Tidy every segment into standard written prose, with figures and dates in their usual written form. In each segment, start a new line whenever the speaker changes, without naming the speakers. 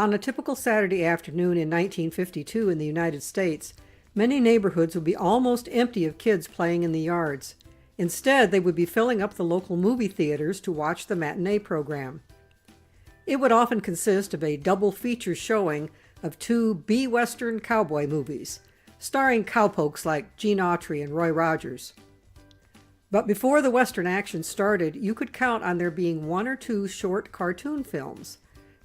On a typical Saturday afternoon in 1952 in the United States, many neighborhoods would be almost empty of kids playing in the yards. Instead, they would be filling up the local movie theaters to watch the matinee program. It would often consist of a double feature showing of two B-Western cowboy movies, starring cowpokes like Gene Autry and Roy Rogers. But before the Western action started, you could count on there being one or two short cartoon films.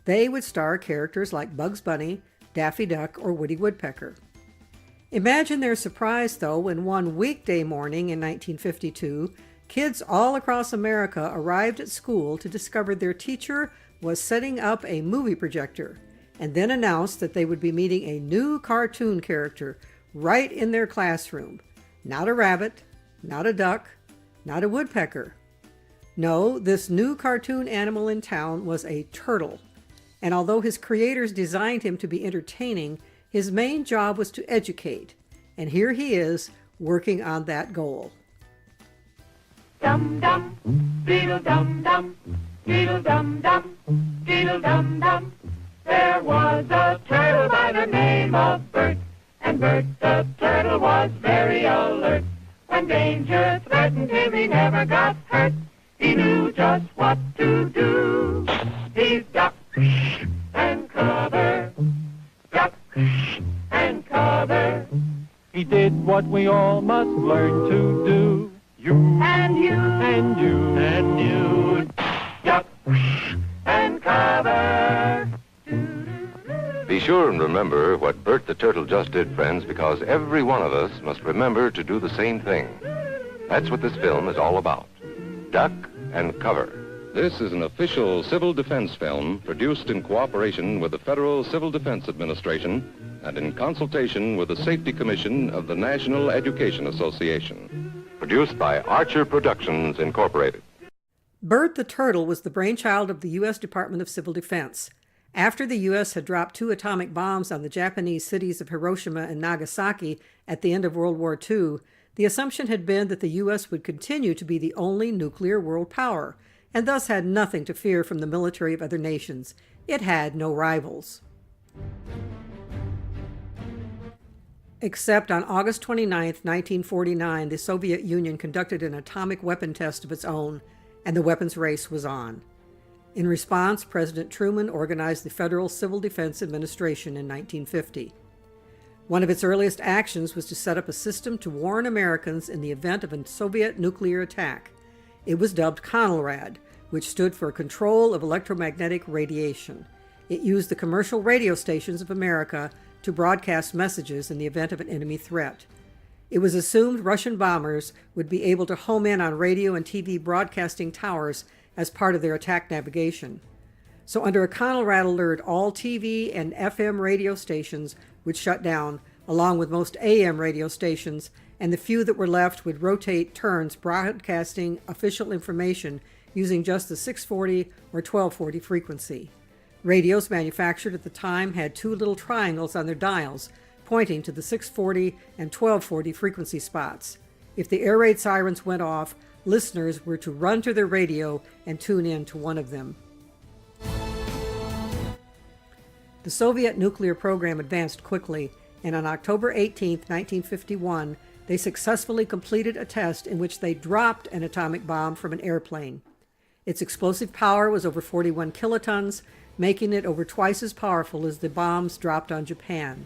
They would star characters like Bugs Bunny, Daffy Duck, or Woody Woodpecker. Imagine their surprise, though, when one weekday morning in 1952, kids all across America arrived at school to discover their teacher was setting up a movie projector, and then announced that they would be meeting a new cartoon character right in their classroom. Not a rabbit, not a duck, not a woodpecker. No, this new cartoon animal in town was a turtle. And although his creators designed him to be entertaining, his main job was to educate. And here he is, working on that goal.
Dum-dum, beetle-dum-dum, beetle-dum-dum, beetle-dum-dum. There was a turtle by the name of Bert, and Bert the Turtle was very alert. When danger threatened him, he never got hurt. He knew just what to do. He ducked and cover, duck and cover.
He did what we all must learn to do. You
and you
and you
and you, duck and cover.
Be sure and remember what Bert the Turtle just did, friends, because every one of us must remember to do the same thing. That's what this film is all about. Duck and cover. This is an official civil defense film produced in cooperation with the Federal Civil Defense Administration and in consultation with the Safety Commission of the National Education Association. Produced by Archer Productions, Incorporated.
Burt the Turtle was the brainchild of the U.S. Department of Civil Defense. After the U.S. had dropped 2 atomic bombs on the Japanese cities of Hiroshima and Nagasaki at the end of World War II, the assumption had been that the U.S. would continue to be the only nuclear world power, and thus had nothing to fear from the military of other nations. It had no rivals. Except on August 29, 1949, the Soviet Union conducted an atomic weapon test of its own, and the weapons race was on. In response, President Truman organized the Federal Civil Defense Administration in 1950. One of its earliest actions was to set up a system to warn Americans in the event of a Soviet nuclear attack. It was dubbed Conelrad, which stood for Control of Electromagnetic Radiation. It used the commercial radio stations of America to broadcast messages in the event of an enemy threat. It was assumed Russian bombers would be able to home in on radio and TV broadcasting towers as part of their attack navigation. So under a Conelrad alert, all TV and FM radio stations would shut down, along with most AM radio stations, and the few that were left would rotate turns broadcasting official information using just the 640 or 1240 frequency. Radios manufactured at the time had 2 little triangles on their dials, pointing to the 640 and 1240 frequency spots. If the air raid sirens went off, listeners were to run to their radio and tune in to one of them. The Soviet nuclear program advanced quickly, and on October 18, 1951, they successfully completed a test in which they dropped an atomic bomb from an airplane. Its explosive power was over 41 kilotons, making it over twice as powerful as the bombs dropped on Japan.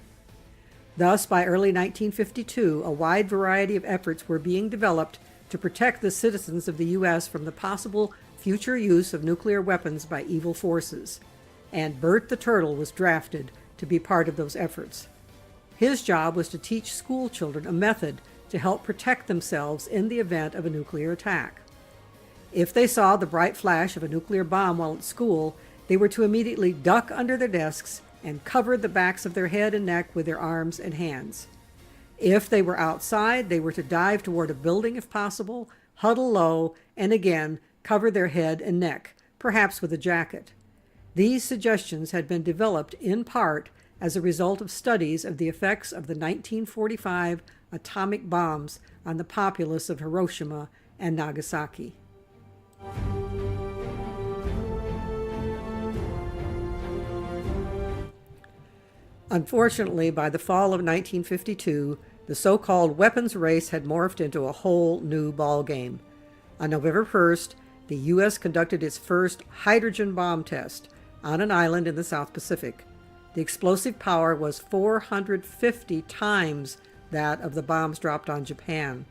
Thus, by early 1952, a wide variety of efforts were being developed to protect the citizens of the U.S. from the possible future use of nuclear weapons by evil forces. And Burt the Turtle was drafted to be part of those efforts. His job was to teach school children a method to help protect themselves in the event of a nuclear attack. If they saw the bright flash of a nuclear bomb while at school, they were to immediately duck under their desks and cover the backs of their head and neck with their arms and hands. If they were outside, they were to dive toward a building if possible, huddle low, and again cover their head and neck, perhaps with a jacket. These suggestions had been developed in part as a result of studies of the effects of the 1945 atomic bombs on the populace of Hiroshima and Nagasaki. Unfortunately, by the fall of 1952, the so-called weapons race had morphed into a whole new ballgame. On November 1st, the U.S. conducted its first hydrogen bomb test on an island in the South Pacific. The explosive power was 450 times that of the bombs dropped on Japan.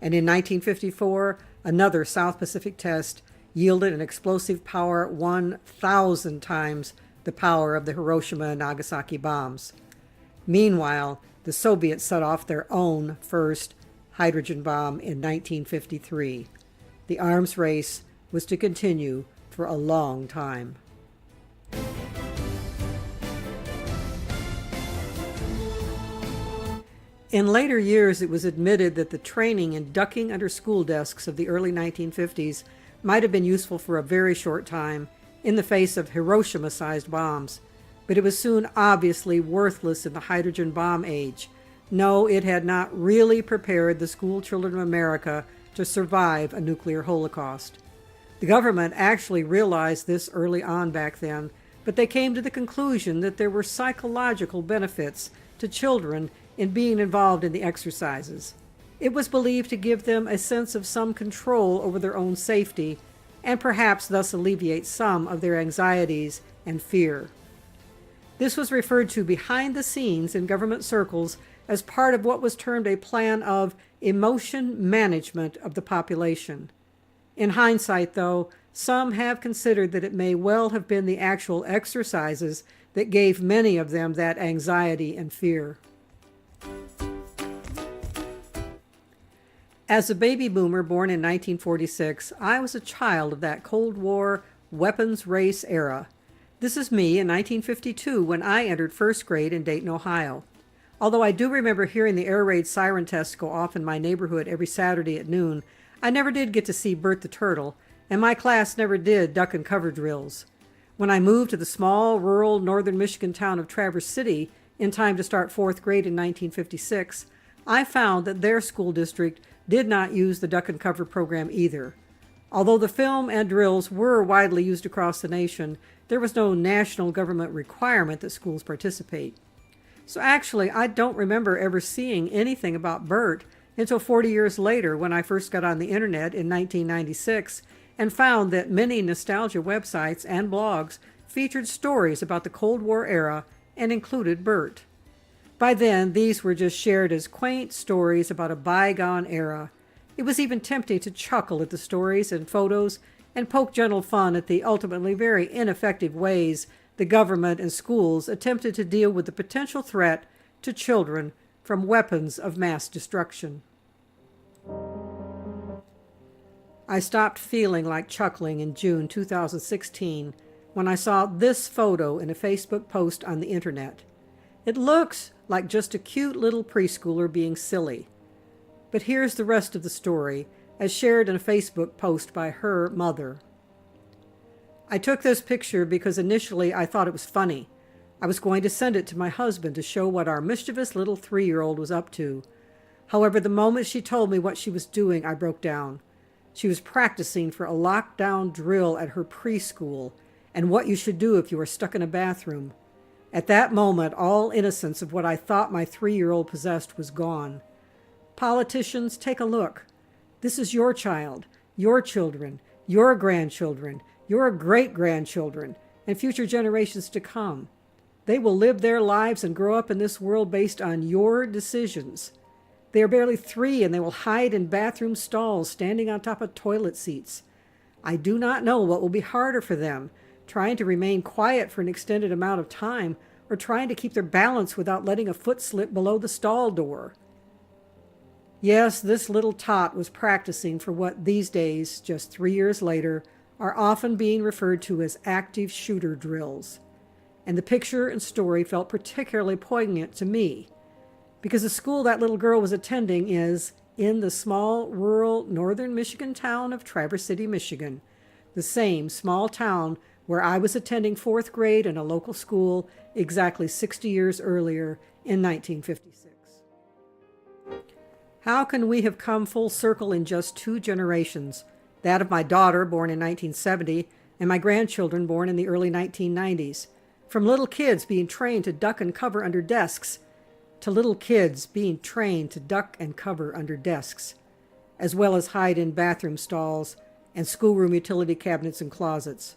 And in 1954, another South Pacific test yielded an explosive power 1,000 times the power of the Hiroshima and Nagasaki bombs. Meanwhile, the Soviets set off their own first hydrogen bomb in 1953. The arms race was to continue for a long time. In later years, it was admitted that the training in ducking under school desks of the early 1950s might have been useful for a very short time in the face of Hiroshima-sized bombs, but it was soon obviously worthless in the hydrogen bomb age. No, it had not really prepared the school children of America to survive a nuclear holocaust. The government actually realized this early on back then, but they came to the conclusion that there were psychological benefits to children in being involved in the exercises. It was believed to give them a sense of some control over their own safety, and perhaps thus alleviate some of their anxieties and fear. This was referred to behind the scenes in government circles as part of what was termed a plan of emotion management of the population. In hindsight, though, some have considered that it may well have been the actual exercises that gave many of them that anxiety and fear. As a baby boomer born in 1946, I was a child of that Cold War weapons race era. This is me in 1952 when I entered first grade in Dayton, Ohio. Although I do remember hearing the air raid siren tests go off in my neighborhood every Saturday at noon, I never did get to see Burt the Turtle, and my class never did duck and cover drills. When I moved to the small, rural, northern Michigan town of Traverse City in time to start fourth grade in 1956, I found that their school district did not use the duck and cover program either. Although the film and drills were widely used across the nation, there was no national government requirement that schools participate. So actually, I don't remember ever seeing anything about Bert until 40 years later when I first got on the internet in 1996 and found that many nostalgia websites and blogs featured stories about the Cold War era and included Bert. By then, these were just shared as quaint stories about a bygone era. It was even tempting to chuckle at the stories and photos and poke gentle fun at the ultimately very ineffective ways the government and schools attempted to deal with the potential threat to children from weapons of mass destruction. I stopped feeling like chuckling in June 2016 when I saw this photo in a Facebook post on the internet. It looks like just a cute little preschooler being silly. But here's the rest of the story, as shared in a Facebook post by her mother. I took this picture because initially I thought it was funny. I was going to send it to my husband to show what our mischievous little 3-year-old was up to. However, the moment she told me what she was doing, I broke down. She was practicing for a lockdown drill at her preschool and what you should do if you were stuck in a bathroom. At that moment, all innocence of what I thought my 3-year-old possessed was gone. Politicians, take a look. This is your child, your children, your grandchildren, your great-grandchildren, and future generations to come. They will live their lives and grow up in this world based on your decisions. They are barely 3 and they will hide in bathroom stalls, standing on top of toilet seats. I do not know what will be harder for them, trying to remain quiet for an extended amount of time, or trying to keep their balance without letting a foot slip below the stall door. Yes, this little tot was practicing for what these days, just 3 years later, are often being referred to as active shooter drills. And the picture and story felt particularly poignant to me, because the school that little girl was attending is in the small, rural, northern Michigan town of Traverse City, Michigan, the same small town where I was attending fourth grade in a local school exactly 60 years earlier in 1956. How can we have come full circle in just 2 generations, that of my daughter, born in 1970, and my grandchildren born in the early 1990s? From little kids being trained to duck and cover under desks to little kids being trained to duck and cover under desks, as well as hide in bathroom stalls and schoolroom utility cabinets and closets.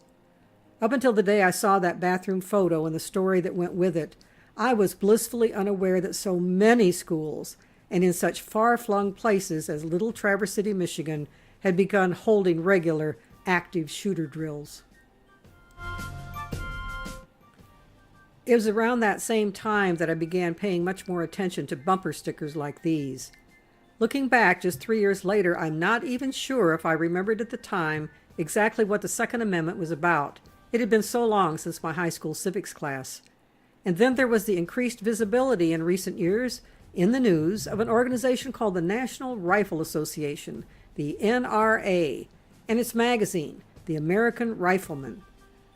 Up until the day I saw that bathroom photo and the story that went with it, I was blissfully unaware that so many schools, and in such far-flung places as Little Traverse City, Michigan, had begun holding regular active shooter drills. It was around that same time that I began paying much more attention to bumper stickers like these. Looking back just 3 years later, I'm not even sure if I remembered at the time exactly what the Second Amendment was about. It had been so long since my high school civics class. And then there was the increased visibility in recent years in the news of an organization called the National Rifle Association, the NRA, and its magazine, the American Rifleman.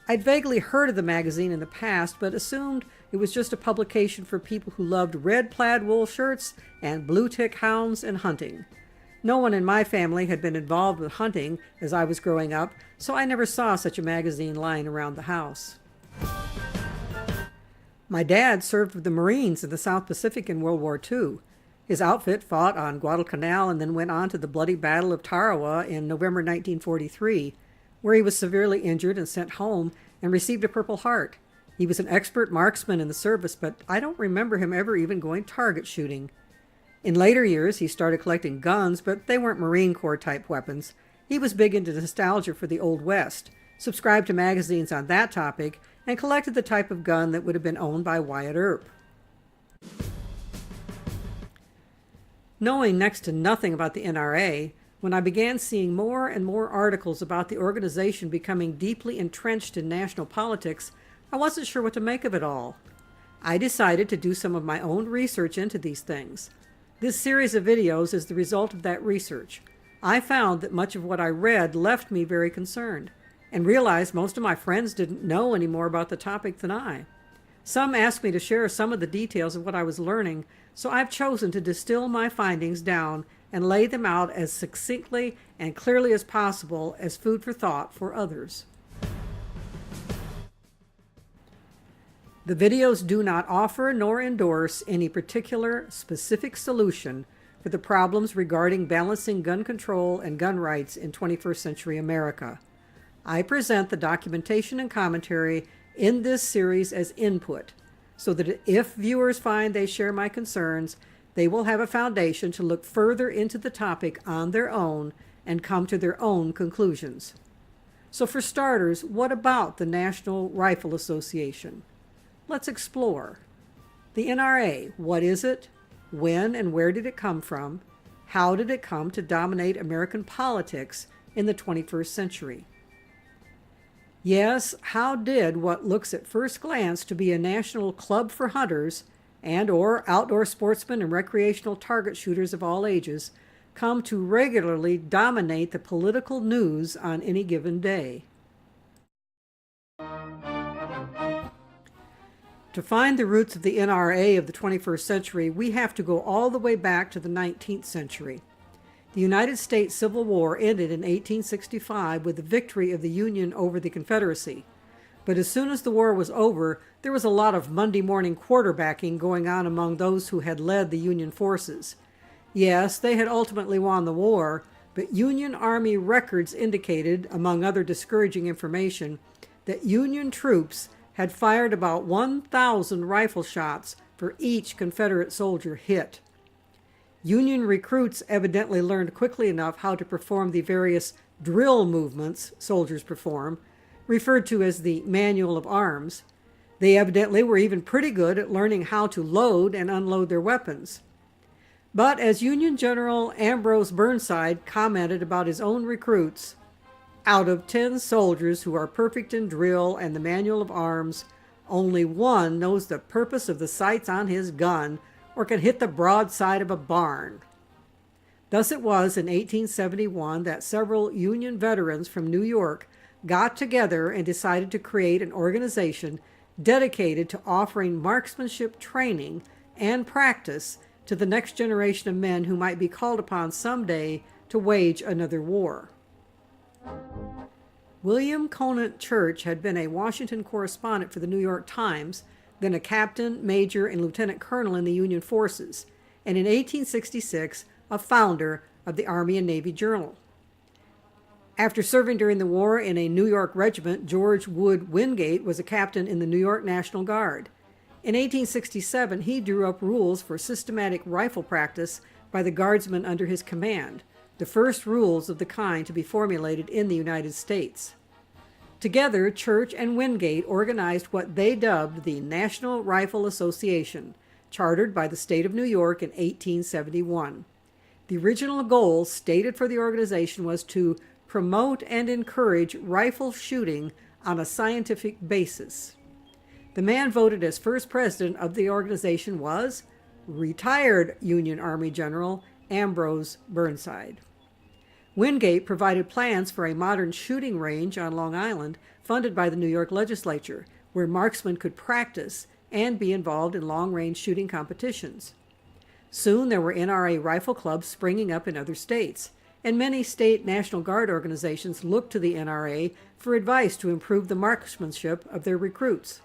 I'd vaguely heard of the magazine in the past, but assumed it was just a publication for people who loved red plaid wool shirts and blue tick hounds and hunting. No one in my family had been involved with hunting as I was growing up, so I never saw such a magazine lying around the house. My dad served with the Marines in the South Pacific in World War II. His outfit fought on Guadalcanal and then went on to the bloody Battle of Tarawa in November 1943, where he was severely injured and sent home and received a Purple Heart. He was an expert marksman in the service, but I don't remember him ever even going target shooting. In later years, he started collecting guns, but they weren't Marine Corps type weapons. He was big into nostalgia for the Old West, subscribed to magazines on that topic, and collected the type of gun that would have been owned by Wyatt Earp. Knowing next to nothing about the NRA, when I began seeing more and more articles about the organization becoming deeply entrenched in national politics, I wasn't sure what to make of it all. I decided to do some of my own research into these things. This series of videos is the result of that research. I found that much of what I read left me very concerned, and realized most of my friends didn't know any more about the topic than I. Some asked me to share some of the details of what I was learning, so I've chosen to distill my findings down and lay them out as succinctly and clearly as possible as food for thought for others. The videos do not offer nor endorse any particular specific solution for the problems regarding balancing gun control and gun rights in 21st century America. I present the documentation and commentary in this series as input, so that if viewers find they share my concerns, they will have a foundation to look further into the topic on their own and come to their own conclusions. So for starters, what about the National Rifle Association? Let's explore. The NRA, what is it? When and where did it come from? How did it come to dominate American politics in the 21st century? Yes, how did what looks at first glance to be a national club for hunters and or outdoor sportsmen and recreational target shooters of all ages come to regularly dominate the political news on any given day? To find the roots of the NRA of the 21st century, we have to go all the way back to the 19th century. The United States Civil War ended in 1865 with the victory of the Union over the Confederacy. But as soon as the war was over, there was a lot of Monday morning quarterbacking going on among those who had led the Union forces. Yes, they had ultimately won the war, but Union Army records indicated, among other discouraging information, that Union troops had fired about 1,000 rifle shots for each Confederate soldier hit. Union recruits evidently learned quickly enough how to perform the various drill movements soldiers perform, referred to as the Manual of Arms. They evidently were even pretty good at learning how to load and unload their weapons. But as Union General Ambrose Burnside commented about his own recruits, out of 10 soldiers who are perfect in drill and the Manual of Arms, only one knows the purpose of the sights on his gun or can hit the broadside of a barn. Thus it was in 1871 that several Union veterans from New York got together and decided to create an organization dedicated to offering marksmanship training and practice to the next generation of men who might be called upon someday to wage another war. William Conant Church had been a Washington correspondent for the New York Times, then a captain, major, and lieutenant colonel in the Union forces, and in 1866, a founder of the Army and Navy Journal. After serving during the war in a New York regiment, George Wood Wingate was a captain in the New York National Guard. In 1867, he drew up rules for systematic rifle practice by the guardsmen under his command, the first rules of the kind to be formulated in the United States. Together, Church and Wingate organized what they dubbed the National Rifle Association, chartered by the state of New York in 1871. The original goal stated for the organization was to promote and encourage rifle shooting on a scientific basis. The man voted as first president of the organization was retired Union Army General Ambrose Burnside. Wingate provided plans for a modern shooting range on Long Island funded by the New York legislature, where marksmen could practice and be involved in long-range shooting competitions. Soon there were NRA rifle clubs springing up in other states, and many state National Guard organizations looked to the NRA for advice to improve the marksmanship of their recruits.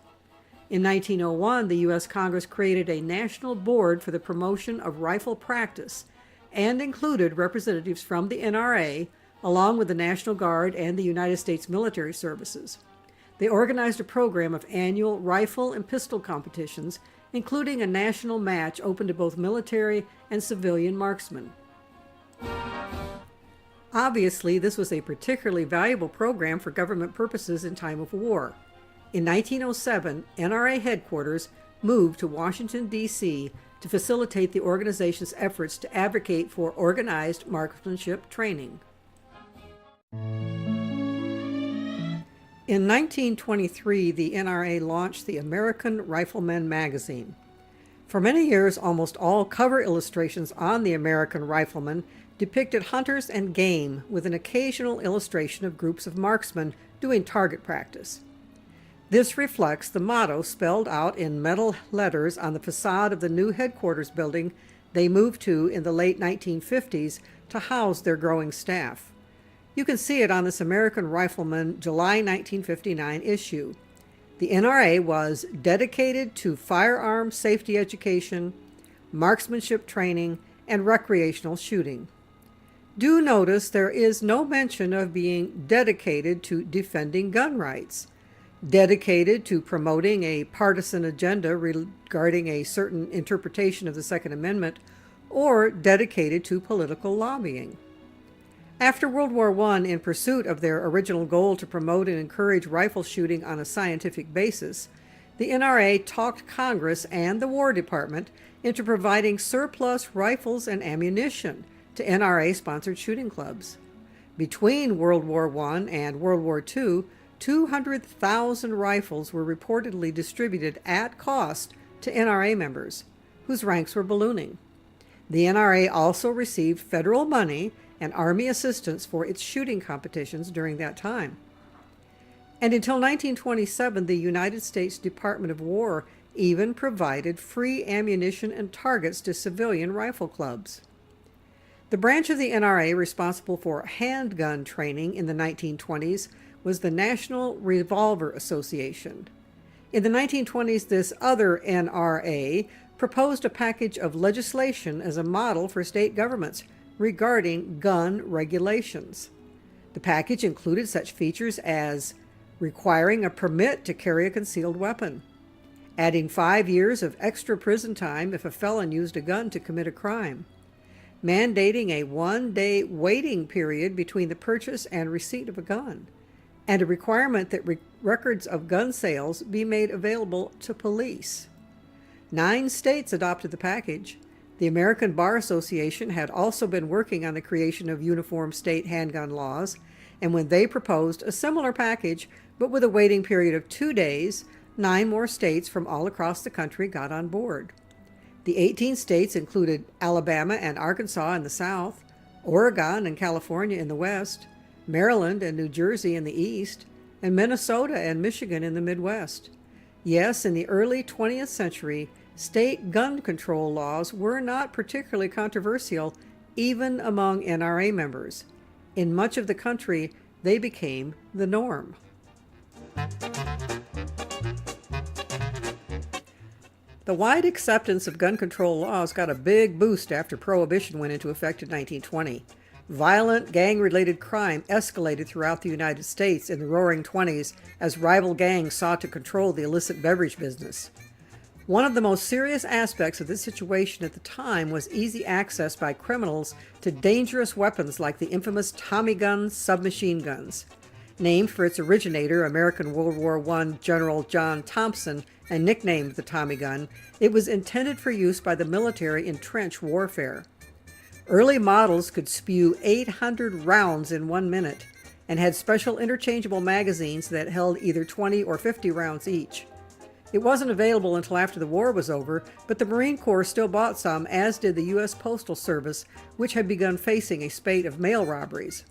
In 1901, the U.S. Congress created a national board for the promotion of rifle practice and included representatives from the NRA, along with the National Guard and the United States military services. They organized a program of annual rifle and pistol competitions, including a national match open to both military and civilian marksmen. Obviously, this was a particularly valuable program for government purposes in time of war. In 1907, NRA headquarters moved to Washington, D.C. to facilitate the organization's efforts to advocate for organized marksmanship training. In 1923, the NRA launched the American Rifleman magazine. For many years, almost all cover illustrations on the American Rifleman depicted hunters and game, with an occasional illustration of groups of marksmen doing target practice. This reflects the motto spelled out in metal letters on the facade of the new headquarters building they moved to in the late 1950s to house their growing staff. You can see it on this American Rifleman July 1959 issue. The NRA was dedicated to firearm safety education, marksmanship training, and recreational shooting. Do notice there is no mention of being dedicated to defending gun rights, dedicated to promoting a partisan agenda regarding a certain interpretation of the Second Amendment, or dedicated to political lobbying. After World War I, in pursuit of their original goal to promote and encourage rifle shooting on a scientific basis, the NRA talked Congress and the War Department into providing surplus rifles and ammunition to NRA-sponsored shooting clubs. Between World War I and World War II, 200,000 rifles were reportedly distributed at cost to NRA members, whose ranks were ballooning. The NRA also received federal money and Army assistance for its shooting competitions during that time. And until 1927, the United States Department of War even provided free ammunition and targets to civilian rifle clubs. The branch of the NRA responsible for handgun training in the 1920s was the National Revolver Association. In the 1920s, this other NRA proposed a package of legislation as a model for state governments regarding gun regulations. The package included such features as requiring a permit to carry a concealed weapon, adding 5 years of extra prison time if a felon used a gun to commit a crime, mandating a 1-day waiting period between the purchase and receipt of a gun, and a requirement that records of gun sales be made available to police. 9 states adopted the package. The American Bar Association had also been working on the creation of uniform state handgun laws, and when they proposed a similar package, but with a waiting period of 2 days, 9 more states from all across the country got on board. The 18 states included Alabama and Arkansas in the South, Oregon and California in the West, Maryland and New Jersey in the East, and Minnesota and Michigan in the Midwest. Yes, in the early 20th century, state gun control laws were not particularly controversial, even among NRA members. In much of the country, they became the norm. The wide acceptance of gun control laws got a big boost after Prohibition went into effect in 1920. Violent, gang-related crime escalated throughout the United States in the Roaring Twenties as rival gangs sought to control the illicit beverage business. One of the most serious aspects of this situation at the time was easy access by criminals to dangerous weapons like the infamous Tommy gun submachine guns. Named for its originator, American World War I General John Thompson, and nicknamed the Tommy gun, it was intended for use by the military in trench warfare. Early models could spew 800 rounds in 1 minute and had special interchangeable magazines that held either 20 or 50 rounds each. It wasn't available until after the war was over, but the Marine Corps still bought some, as did the U.S. Postal Service, which had begun facing a spate of mail robberies.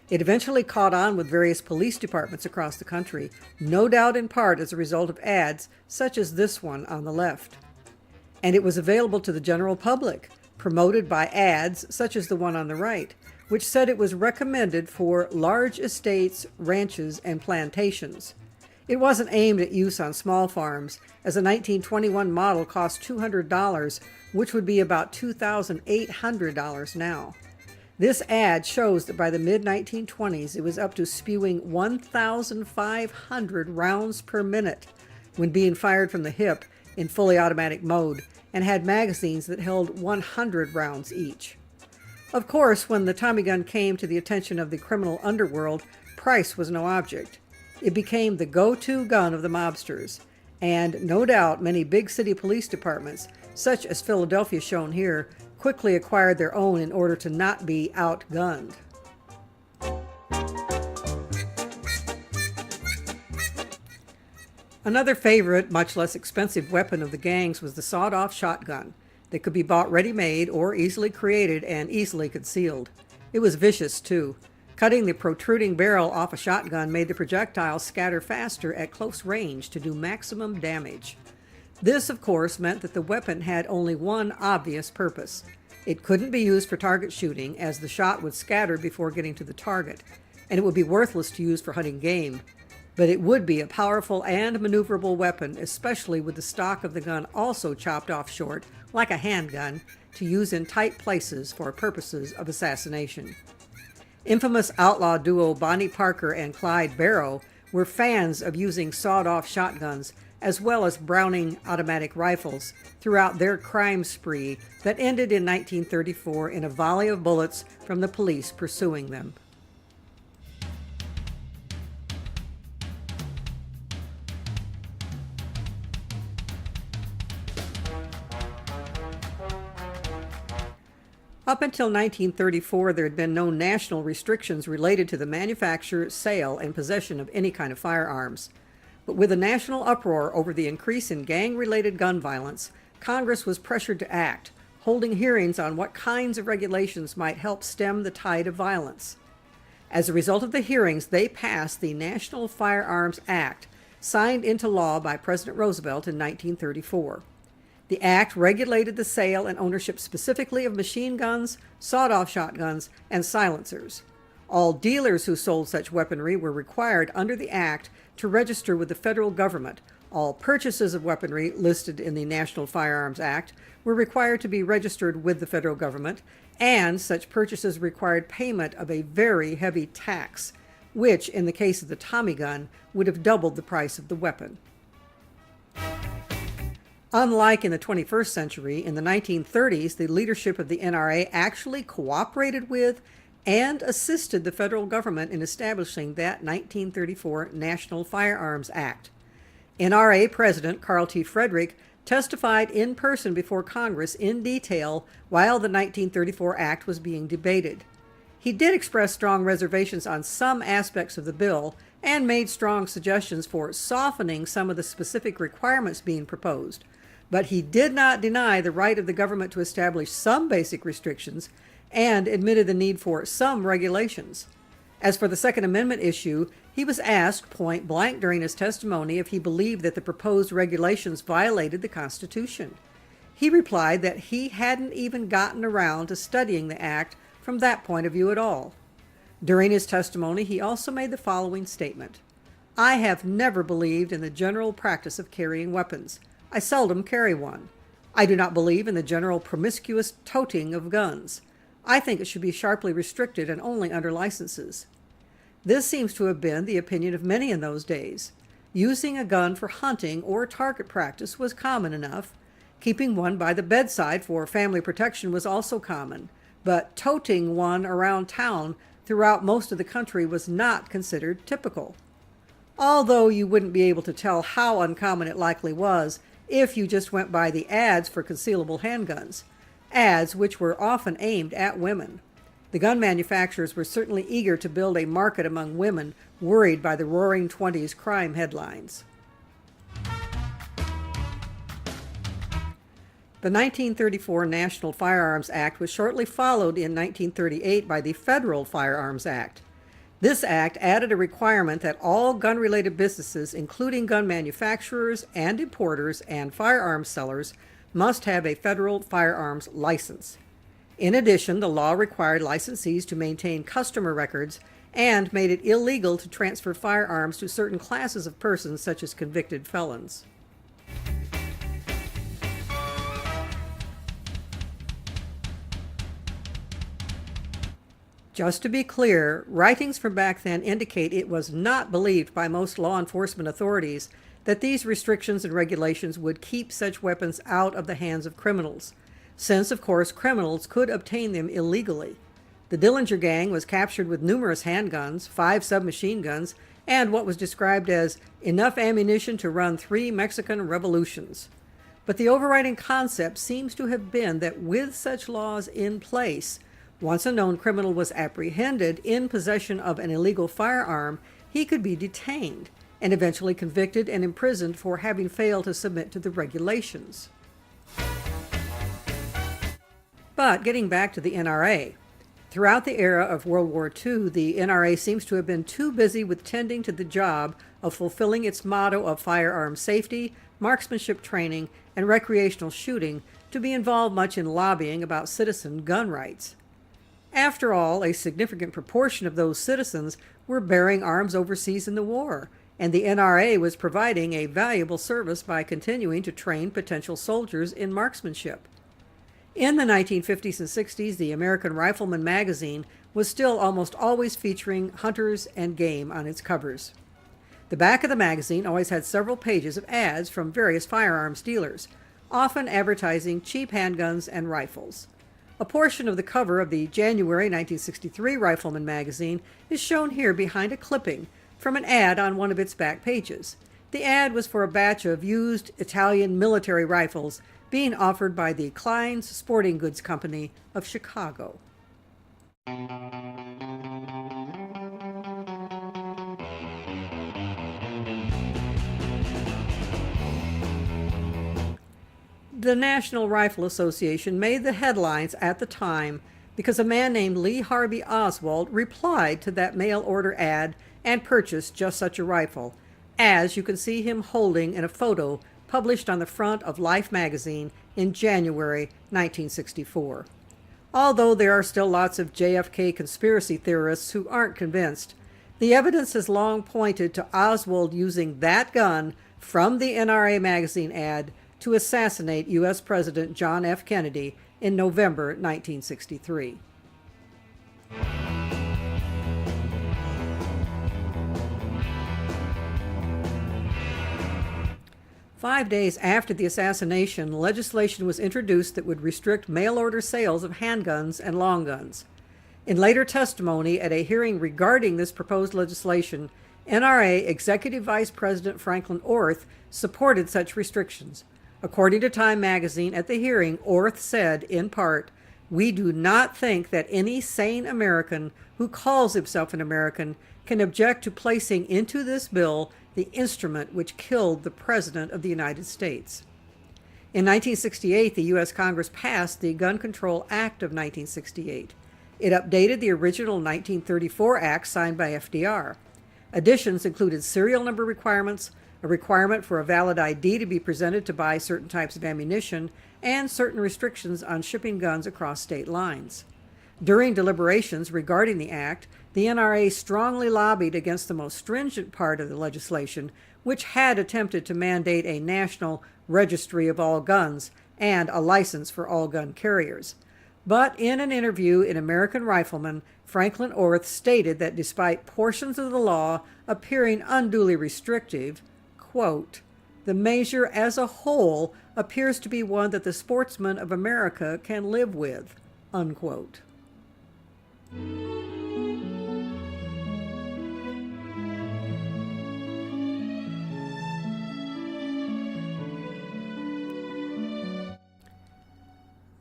It eventually caught on with various police departments across the country, no doubt in part as a result of ads such as this one on the left. And it was available to the general public, promoted by ads such as the one on the right, which said it was recommended for large estates, ranches, and plantations. It wasn't aimed at use on small farms, as a 1921 model cost $200, which would be about $2,800 now. This ad shows that by the mid-1920s, it was up to spewing 1,500 rounds per minute when being fired from the hip in fully automatic mode, and had magazines that held 100 rounds each. Of course, when the Tommy gun came to the attention of the criminal underworld, price was no object. It became the go-to gun of the mobsters, and no doubt many big city police departments, such as Philadelphia shown here, quickly acquired their own in order to not be outgunned. Another favorite, much less expensive weapon of the gangs was the sawed-off shotgun that could be bought ready-made or easily created and easily concealed. It was vicious, too. Cutting the protruding barrel off a shotgun made the projectile scatter faster at close range to do maximum damage. This, of course, meant that the weapon had only one obvious purpose. It couldn't be used for target shooting, as the shot would scatter before getting to the target, and it would be worthless to use for hunting game. But it would be a powerful and maneuverable weapon, especially with the stock of the gun also chopped off short, like a handgun, to use in tight places for purposes of assassination. Infamous outlaw duo Bonnie Parker and Clyde Barrow were fans of using sawed-off shotguns as well as Browning automatic rifles throughout their crime spree that ended in 1934 in a volley of bullets from the police pursuing them. Up until 1934, there had been no national restrictions related to the manufacture, sale, and possession of any kind of firearms. But with a national uproar over the increase in gang-related gun violence, Congress was pressured to act, holding hearings on what kinds of regulations might help stem the tide of violence. As a result of the hearings, they passed the National Firearms Act, signed into law by President Roosevelt in 1934. The act regulated the sale and ownership specifically of machine guns, sawed-off shotguns, and silencers. All dealers who sold such weaponry were required under the act to register with the federal government. All purchases of weaponry listed in the National Firearms Act were required to be registered with the federal government, and such purchases required payment of a very heavy tax, which, in the case of the Tommy gun, would have doubled the price of the weapon. Unlike in the 21st century, in the 1930s, the leadership of the NRA actually cooperated with and assisted the federal government in establishing that 1934 National Firearms Act. NRA President Carl T. Frederick testified in person before Congress in detail while the 1934 Act was being debated. He did express strong reservations on some aspects of the bill and made strong suggestions for softening some of the specific requirements being proposed, but he did not deny the right of the government to establish some basic restrictions and admitted the need for some regulations. As for the Second Amendment issue, he was asked point blank during his testimony if he believed that the proposed regulations violated the Constitution. He replied that he hadn't even gotten around to studying the act from that point of view at all. During his testimony, he also made the following statement: "I have never believed in the general practice of carrying weapons. I seldom carry one. I do not believe in the general promiscuous toting of guns. I think it should be sharply restricted and only under licenses." This seems to have been the opinion of many in those days. Using a gun for hunting or target practice was common enough. Keeping one by the bedside for family protection was also common, but toting one around town throughout most of the country was not considered typical. Although you wouldn't be able to tell how uncommon it likely was if you just went by the ads for concealable handguns, ads which were often aimed at women. The gun manufacturers were certainly eager to build a market among women worried by the Roaring Twenties crime headlines. The 1934 National Firearms Act was shortly followed in 1938 by the Federal Firearms Act. This act added a requirement that all gun-related businesses, including gun manufacturers and importers and firearms sellers, must have a federal firearms license. In addition, the law required licensees to maintain customer records and made it illegal to transfer firearms to certain classes of persons, such as convicted felons. Just to be clear, writings from back then indicate it was not believed by most law enforcement authorities that these restrictions and regulations would keep such weapons out of the hands of criminals, since, of course, criminals could obtain them illegally. The Dillinger Gang was captured with numerous handguns, 5 submachine guns, and what was described as enough ammunition to run 3 Mexican revolutions. But the overriding concept seems to have been that with such laws in place, once a known criminal was apprehended in possession of an illegal firearm, he could be detained and eventually convicted and imprisoned for having failed to submit to the regulations. But getting back to the NRA, throughout the era of World War II, the NRA seems to have been too busy with tending to the job of fulfilling its motto of firearm safety, marksmanship training, and recreational shooting to be involved much in lobbying about citizen gun rights. After all, a significant proportion of those citizens were bearing arms overseas in the war, and the NRA was providing a valuable service by continuing to train potential soldiers in marksmanship. In the 1950s and 60s, the American Rifleman magazine was still almost always featuring hunters and game on its covers. The back of the magazine always had several pages of ads from various firearms dealers, often advertising cheap handguns and rifles. A portion of the cover of the January 1963 Rifleman magazine is shown here behind a clipping from an ad on one of its back pages. The ad was for a batch of used Italian military rifles being offered by the Klein's Sporting Goods Company of Chicago. The National Rifle Association made the headlines at the time because a man named Lee Harvey Oswald replied to that mail-order ad and purchased just such a rifle, as you can see him holding in a photo published on the front of Life magazine in January 1964. Although there are still lots of JFK conspiracy theorists who aren't convinced, the evidence has long pointed to Oswald using that gun from the NRA magazine ad to assassinate U.S. President John F. Kennedy in November 1963. Five days after the assassination, legislation was introduced that would restrict mail-order sales of handguns and long guns. In later testimony at a hearing regarding this proposed legislation, NRA Executive Vice President Franklin Orth supported such restrictions. According to Time magazine, at the hearing, Orth said, in part, "We do not think that any sane American who calls himself an American can object to placing into this bill the instrument which killed the President of the United States." In 1968, the U.S. Congress passed the Gun Control Act of 1968. It updated the original 1934 Act signed by FDR. Additions included serial number requirements, a requirement for a valid ID to be presented to buy certain types of ammunition, and certain restrictions on shipping guns across state lines. During deliberations regarding the act, the NRA strongly lobbied against the most stringent part of the legislation, which had attempted to mandate a national registry of all guns and a license for all gun carriers. But in an interview in American Rifleman, Franklin Orth stated that despite portions of the law appearing unduly restrictive, quote, "The measure as a whole appears to be one that the sportsmen of America can live with," unquote.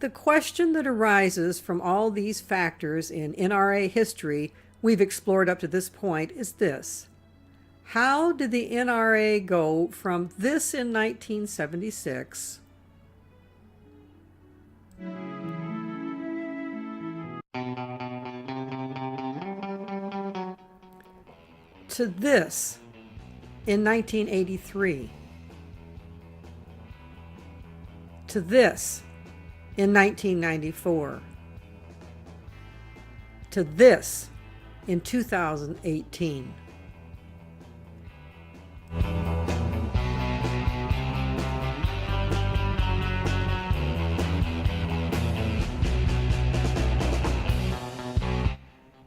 The question that arises from all these factors in NRA history we've explored up to this point is this: how did the NRA go from this in 1976 to this in 1983 to this in 1994 to this in 2018?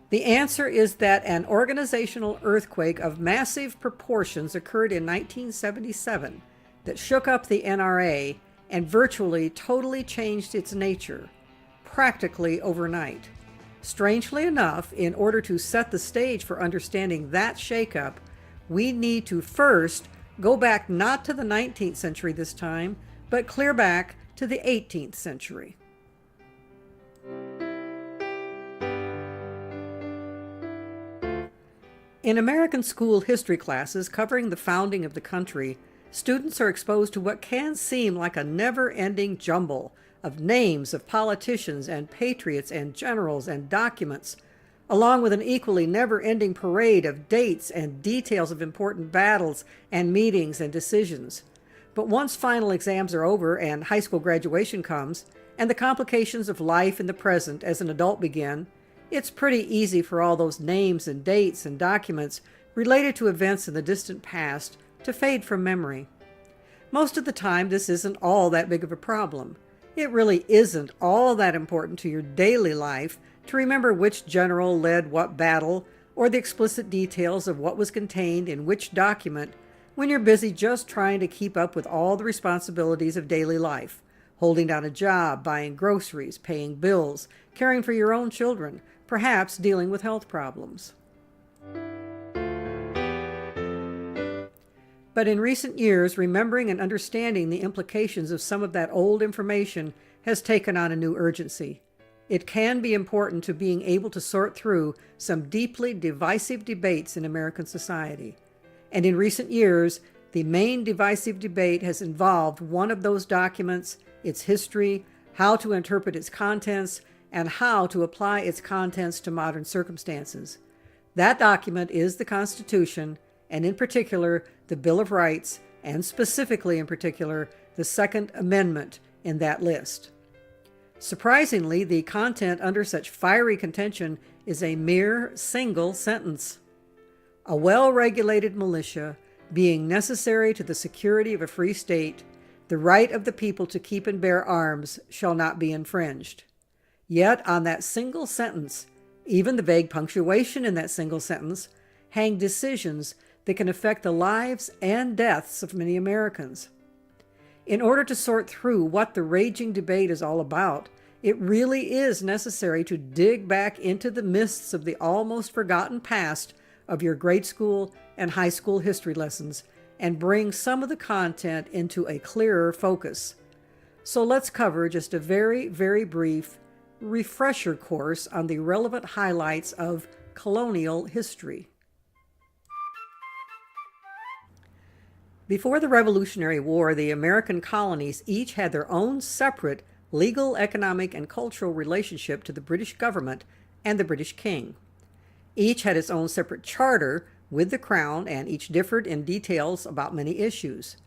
The answer is that an organizational earthquake of massive proportions occurred in 1977 that shook up the NRA and virtually totally changed its nature, practically overnight. Strangely enough, in order to set the stage for understanding that shakeup, we need to first go back not to the 19th century this time, but clear back to the 18th century. In American school history classes covering the founding of the country, students are exposed to what can seem like a never-ending jumble of names of politicians and patriots and generals and documents, along with an equally never-ending parade of dates and details of important battles and meetings and decisions. But once final exams are over and high school graduation comes, and the complications of life in the present as an adult begin, it's pretty easy for all those names and dates and documents related to events in the distant past to fade from memory. Most of the time, this isn't all that big of a problem. It really isn't all that important to your daily life to remember which general led what battle or the explicit details of what was contained in which document when you're busy just trying to keep up with all the responsibilities of daily life, holding down a job, buying groceries, paying bills, caring for your own children, perhaps dealing with health problems. But in recent years, remembering and understanding the implications of some of that old information has taken on a new urgency. It can be important to being able to sort through some deeply divisive debates in American society. And in recent years, the main divisive debate has involved one of those documents, its history, how to interpret its contents, and how to apply its contents to modern circumstances. That document is the Constitution, and in particular, the Bill of Rights, and specifically in particular, the Second Amendment in that list. Surprisingly, the content under such fiery contention is a mere single sentence. A well-regulated militia, being necessary to the security of a free state, the right of the people to keep and bear arms shall not be infringed. Yet on that single sentence, even the vague punctuation in that single sentence, hang decisions that can affect the lives and deaths of many Americans. In order to sort through what the raging debate is all about, it really is necessary to dig back into the mists of the almost forgotten past of your grade school and high school history lessons and bring some of the content into a clearer focus. So let's cover just a very, very brief refresher course on the relevant highlights of colonial history. Before the Revolutionary War, the American colonies each had their own separate legal, economic, and cultural relationship to the British government and the British king. Each had its own separate charter with the crown, and each differed in details about many issues.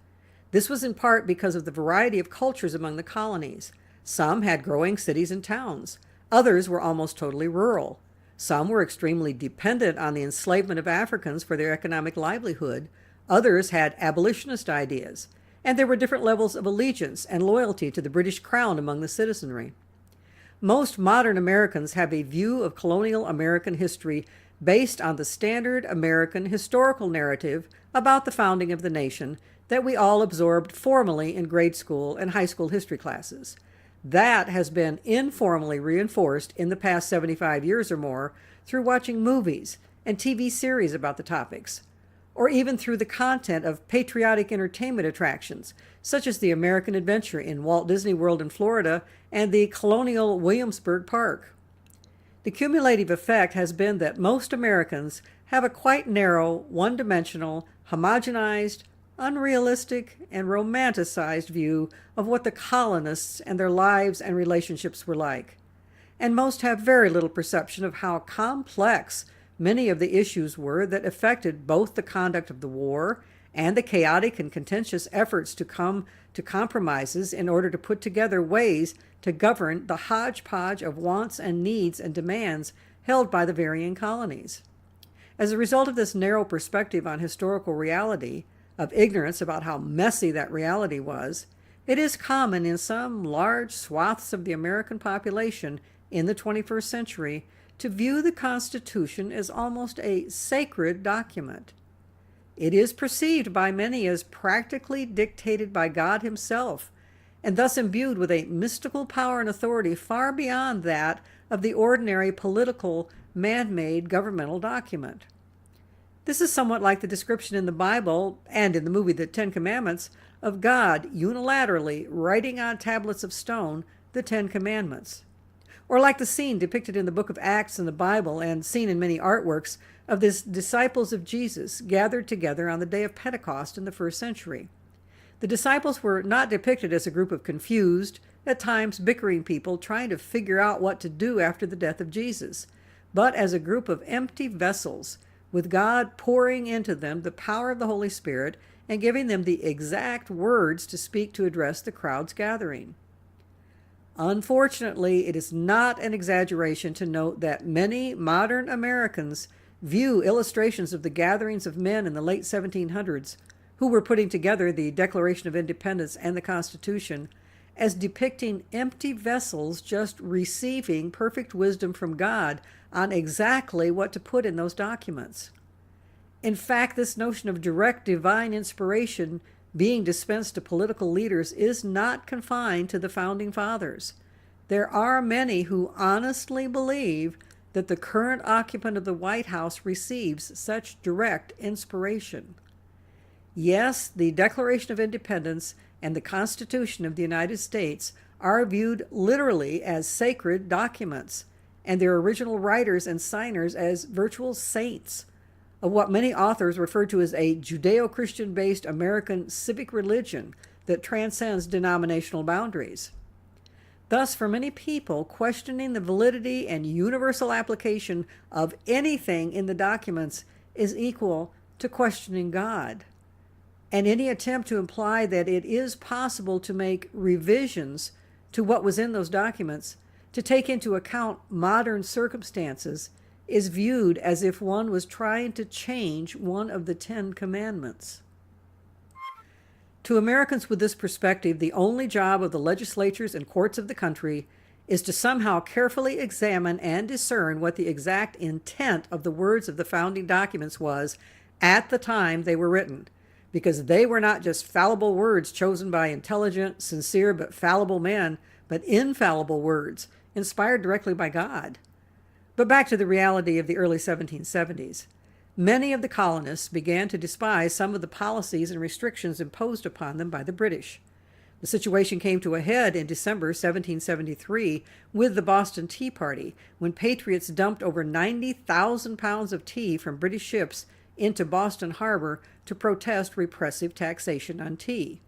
This was in part because of the variety of cultures among the colonies. Some had growing cities and towns. Others were almost totally rural. Some were extremely dependent on the enslavement of Africans for their economic livelihood. Others had abolitionist ideas, and there were different levels of allegiance and loyalty to the British Crown among the citizenry. Most modern Americans have a view of colonial American history based on the standard American historical narrative about the founding of the nation that we all absorbed formally in grade school and high school history classes. That has been informally reinforced in the past 75 years or more through watching movies and TV series about the topics, or even through the content of patriotic entertainment attractions, such as the American Adventure in Walt Disney World in Florida and the Colonial Williamsburg Park. The cumulative effect has been that most Americans have a quite narrow, one-dimensional, homogenized, unrealistic, and romanticized view of what the colonists and their lives and relationships were like. And most have very little perception of how complex many of the issues were that affected both the conduct of the war and the chaotic and contentious efforts to come to compromises in order to put together ways to govern the hodgepodge of wants and needs and demands held by the varying colonies. As a result of this narrow perspective on historical reality, of ignorance about how messy that reality was, it is common in some large swaths of the American population in the 21st century to view the Constitution as almost a sacred document. It is perceived by many as practically dictated by God Himself, and thus imbued with a mystical power and authority far beyond that of the ordinary political, man-made governmental document. This is somewhat like the description in the Bible and in the movie The Ten Commandments of God unilaterally writing on tablets of stone the Ten Commandments. Or like the scene depicted in the book of Acts in the Bible and seen in many artworks of the disciples of Jesus gathered together on the day of Pentecost in the first century. The disciples were not depicted as a group of confused, at times bickering people trying to figure out what to do after the death of Jesus, but as a group of empty vessels, with God pouring into them the power of the Holy Spirit and giving them the exact words to speak to address the crowds gathering. Unfortunately, it is not an exaggeration to note that many modern Americans view illustrations of the gatherings of men in the late 1700s who were putting together the Declaration of Independence and the Constitution as depicting empty vessels just receiving perfect wisdom from God on exactly what to put in those documents. In fact, this notion of direct divine inspiration being dispensed to political leaders is not confined to the Founding Fathers. There are many who honestly believe that the current occupant of the White House receives such direct inspiration. Yes, the Declaration of Independence and the Constitution of the United States are viewed literally as sacred documents, and their original writers and signers as virtual saints of what many authors refer to as a Judeo-Christian based American civic religion that transcends denominational boundaries. Thus, for many people, questioning the validity and universal application of anything in the documents is equal to questioning God. And any attempt to imply that it is possible to make revisions to what was in those documents to take into account modern circumstances is viewed as if one was trying to change one of the Ten Commandments. To Americans with this perspective, the only job of the legislatures and courts of the country is to somehow carefully examine and discern what the exact intent of the words of the founding documents was at the time they were written, because they were not just fallible words chosen by intelligent, sincere, but fallible men, but infallible words inspired directly by God. But back to the reality of the early 1770s. Many of the colonists began to despise some of the policies and restrictions imposed upon them by the British. The situation came to a head in December 1773 with the Boston Tea Party, when patriots dumped over 90,000 pounds of tea from British ships into Boston Harbor to protest repressive taxation on tea.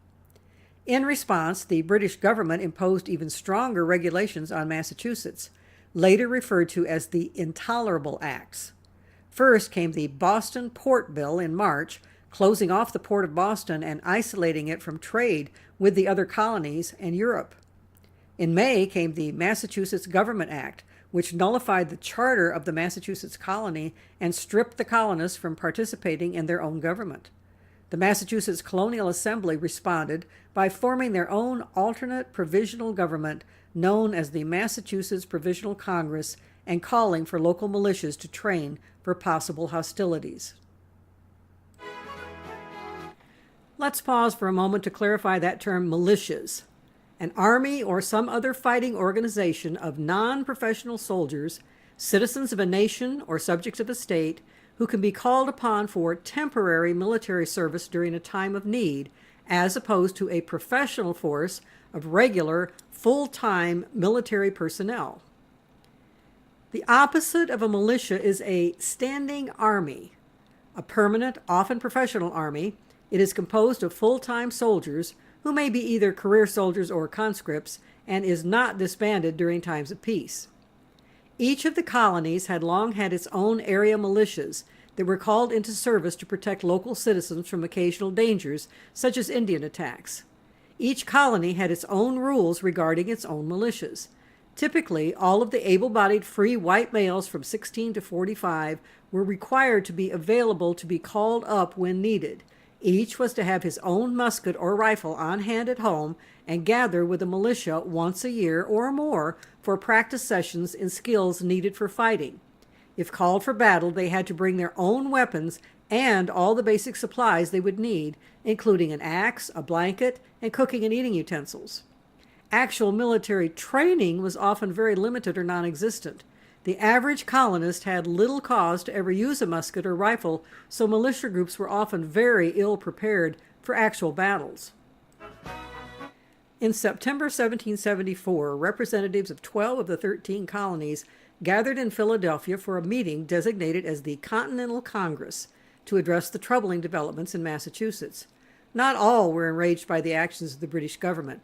In response, the British government imposed even stronger regulations on Massachusetts, later referred to as the Intolerable Acts. First came the Boston Port Bill in March, closing off the port of Boston and isolating it from trade with the other colonies and Europe. In May came the Massachusetts Government Act, which nullified the charter of the Massachusetts colony and stripped the colonists from participating in their own government. The Massachusetts Colonial Assembly responded by forming their own alternate provisional government known as the Massachusetts Provisional Congress and calling for local militias to train for possible hostilities. Let's pause for a moment to clarify that term militias. An army or some other fighting organization of non-professional soldiers, citizens of a nation or subjects of a state, who can be called upon for temporary military service during a time of need, as opposed to a professional force of regular, full-time military personnel. The opposite of a militia is a standing army, a permanent, often professional army. It is composed of full-time soldiers who may be either career soldiers or conscripts and is not disbanded during times of peace. Each of the colonies had long had its own area militias that were called into service to protect local citizens from occasional dangers, such as Indian attacks. Each colony had its own rules regarding its own militias. Typically, all of the able-bodied free white males from 16 to 45 were required to be available to be called up when needed. Each was to have his own musket or rifle on hand at home and gather with the militia once a year or more for practice sessions in skills needed for fighting. If called for battle, they had to bring their own weapons and all the basic supplies they would need, including an axe, a blanket, and cooking and eating utensils. Actual military training was often very limited or non-existent. The average colonist had little cause to ever use a musket or rifle, so militia groups were often very ill prepared for actual battles. In September 1774, representatives of 12 of the 13 colonies gathered in Philadelphia for a meeting designated as the Continental Congress to address the troubling developments in Massachusetts. Not all were enraged by the actions of the British government.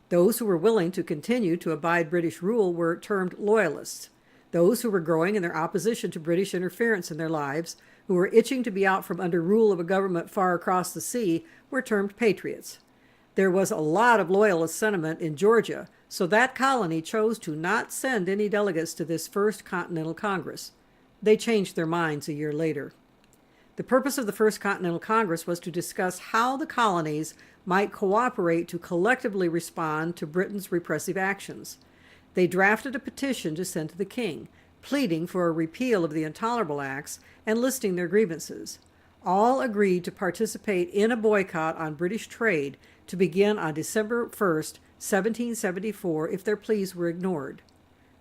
Those who were willing to continue to abide British rule were termed loyalists. Those who were growing in their opposition to British interference in their lives, who were itching to be out from under rule of a government far across the sea, were termed patriots. There was a lot of loyalist sentiment in Georgia, so that colony chose to not send any delegates to this first Continental Congress. They changed their minds a year later. The purpose of the First Continental Congress was to discuss how the colonies might cooperate to collectively respond to Britain's repressive actions. They drafted a petition to send to the king, pleading for a repeal of the Intolerable Acts and listing their grievances. All agreed to participate in a boycott on British trade to begin on December 1st, 1774, if their pleas were ignored.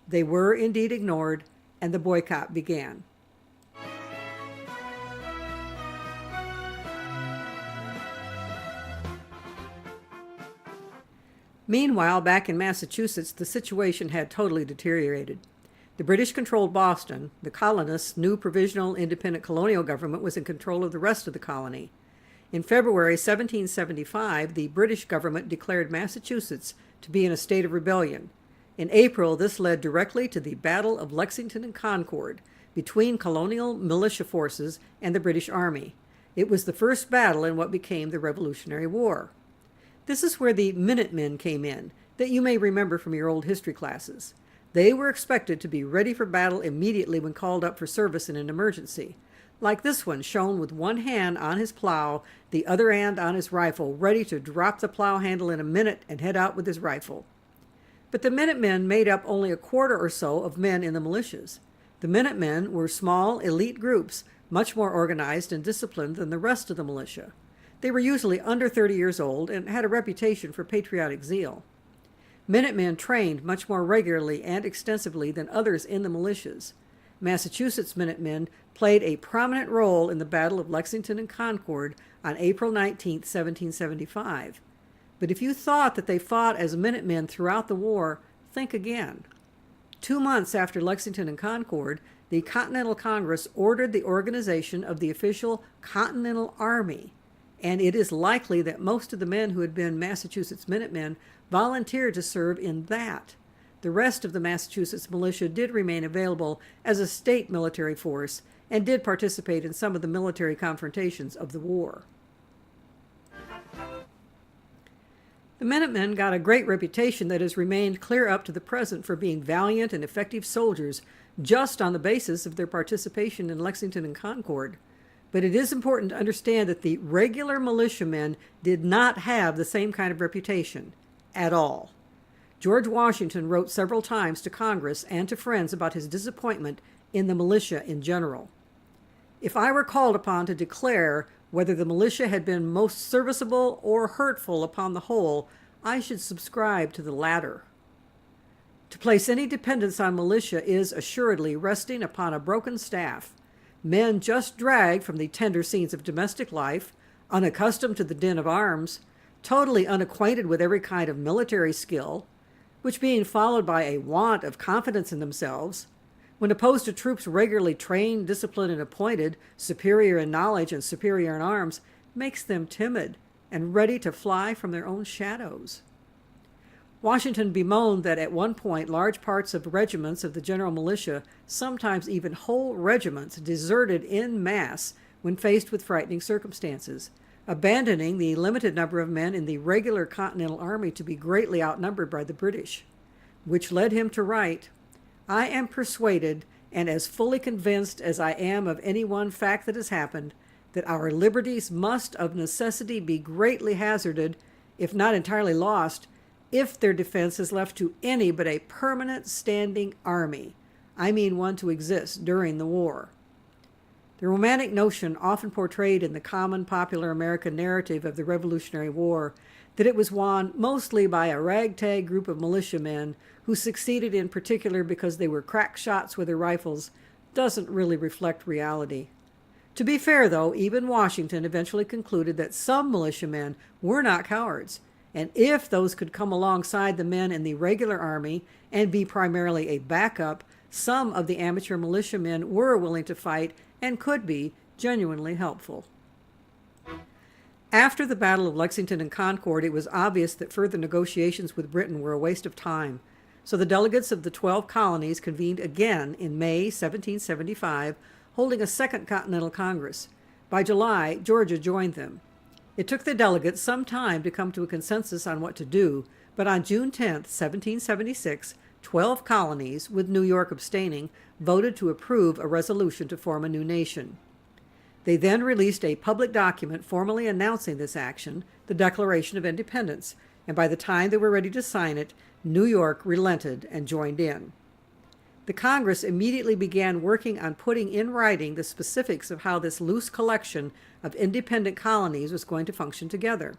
They were indeed ignored, and the boycott began. Meanwhile, back in Massachusetts, the situation had totally deteriorated. The British-controlled Boston, the colonists' new provisional independent colonial government, was in control of the rest of the colony. In February 1775, the British government declared Massachusetts to be in a state of rebellion. In April, this led directly to the Battle of Lexington and Concord between colonial militia forces and the British Army. It was the first battle in what became the Revolutionary War. This is where the Minutemen came in, that you may remember from your old history classes. They were expected to be ready for battle immediately when called up for service in an emergency. Like this one, shown with one hand on his plow, the other hand on his rifle, ready to drop the plow handle in a minute and head out with his rifle. But the Minutemen made up only a quarter or so of men in the militias. The Minutemen were small, elite groups, much more organized and disciplined than the rest of the militia. They were usually under 30 years old and had a reputation for patriotic zeal. Minutemen trained much more regularly and extensively than others in the militias. Massachusetts Minutemen played a prominent role in the Battle of Lexington and Concord on April 19, 1775. But if you thought that they fought as Minutemen throughout the war, think again. 2 months after Lexington and Concord, the Continental Congress ordered the organization of the official Continental Army, and it is likely that most of the men who had been Massachusetts Minutemen volunteered to serve in that. The rest of the Massachusetts militia did remain available as a state military force and did participate in some of the military confrontations of the war. The Minutemen got a great reputation that has remained clear up to the present for being valiant and effective soldiers just on the basis of their participation in Lexington and Concord. But it is important to understand that the regular militiamen did not have the same kind of reputation at all. George Washington wrote several times to Congress and to friends about his disappointment in the militia in general. If I were called upon to declare whether the militia had been most serviceable or hurtful upon the whole, I should subscribe to the latter. To place any dependence on militia is assuredly resting upon a broken staff. Men just dragged from the tender scenes of domestic life, unaccustomed to the din of arms, totally unacquainted with every kind of military skill, which being followed by a want of confidence in themselves, when opposed to troops regularly trained, disciplined, and appointed, superior in knowledge and superior in arms, makes them timid and ready to fly from their own shadows. Washington bemoaned that at one point large parts of regiments of the general militia, sometimes even whole regiments, deserted en masse when faced with frightening circumstances, abandoning the limited number of men in the regular Continental Army to be greatly outnumbered by the British, which led him to write, "I am persuaded, and as fully convinced as I am of any one fact that has happened, that our liberties must of necessity be greatly hazarded, if not entirely lost, if their defense is left to any but a permanent standing army. I mean one to exist during the war." The romantic notion often portrayed in the common popular American narrative of the Revolutionary War, that it was won mostly by a ragtag group of militiamen who succeeded in particular because they were crack shots with their rifles, doesn't really reflect reality. To be fair, though, even Washington eventually concluded that some militiamen were not cowards, and if those could come alongside the men in the regular army and be primarily a backup, some of the amateur militiamen were willing to fight and could be genuinely helpful. After the Battle of Lexington and Concord, it was obvious that further negotiations with Britain were a waste of time, so the delegates of the 12 colonies convened again in May 1775, holding a second Continental Congress. By July, Georgia joined them. It took the delegates some time to come to a consensus on what to do, but on June 10, 1776, 12 colonies, with New York abstaining, voted to approve a resolution to form a new nation. They then released a public document formally announcing this action, the Declaration of Independence, and by the time they were ready to sign it, New York relented and joined in. The Congress immediately began working on putting in writing the specifics of how this loose collection of independent colonies was going to function together.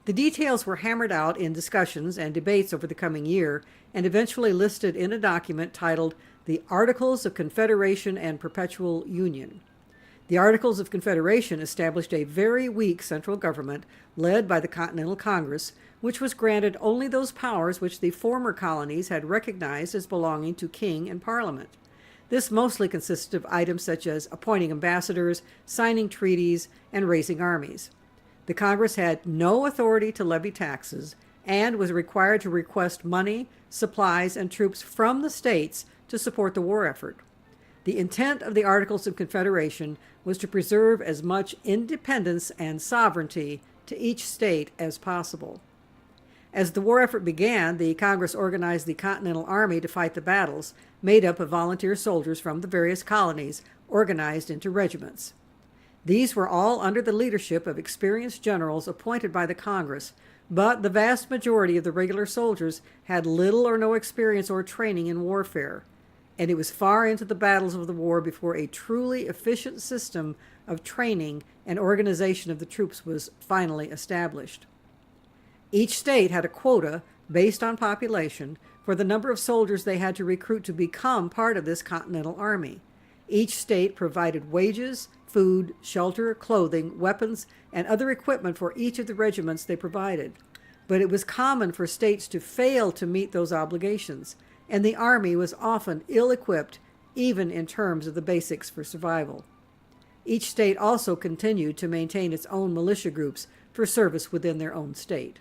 The details were hammered out in discussions and debates over the coming year, and eventually listed in a document titled The Articles of Confederation and Perpetual Union. The Articles of Confederation established a very weak central government led by the Continental Congress, which was granted only those powers which the former colonies had recognized as belonging to king and parliament. This mostly consisted of items such as appointing ambassadors, signing treaties, and raising armies. The Congress had no authority to levy taxes and was required to request money, supplies, and troops from the states to support the war effort. The intent of the Articles of Confederation was to preserve as much independence and sovereignty to each state as possible. As the war effort began, the Congress organized the Continental Army to fight the battles, made up of volunteer soldiers from the various colonies, organized into regiments. These were all under the leadership of experienced generals appointed by the Congress, but the vast majority of the regular soldiers had little or no experience or training in warfare, and it was far into the battles of the war before a truly efficient system of training and organization of the troops was finally established. Each state had a quota, based on population, for the number of soldiers they had to recruit to become part of this Continental Army. Each state provided wages, food, shelter, clothing, weapons, and other equipment for each of the regiments they provided. But it was common for states to fail to meet those obligations, and the Army was often ill-equipped, even in terms of the basics for survival. Each state also continued to maintain its own militia groups for service within their own state.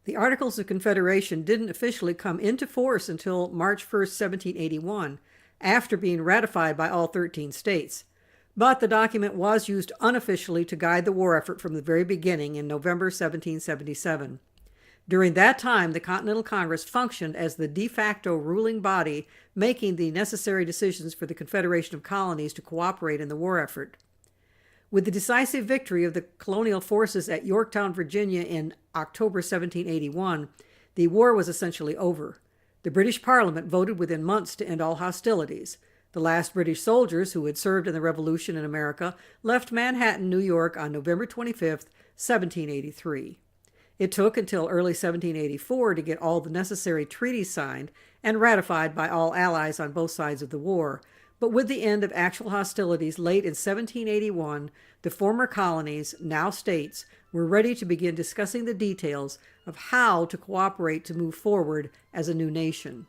The Articles of Confederation didn't officially come into force until March 1, 1781, after being ratified by all 13 states. But the document was used unofficially to guide the war effort from the very beginning in November 1777. During that time, the Continental Congress functioned as the de facto ruling body, making the necessary decisions for the Confederation of Colonies to cooperate in the war effort. With the decisive victory of the colonial forces at Yorktown, Virginia in October 1781, the war was essentially over. The British Parliament voted within months to end all hostilities. The last British soldiers who had served in the Revolution in America left Manhattan, New York on November 25, 1783. It took until early 1784 to get all the necessary treaties signed and ratified by all allies on both sides of the war, but with the end of actual hostilities late in 1781, the former colonies, now states, were ready to begin discussing the details of how to cooperate to move forward as a new nation.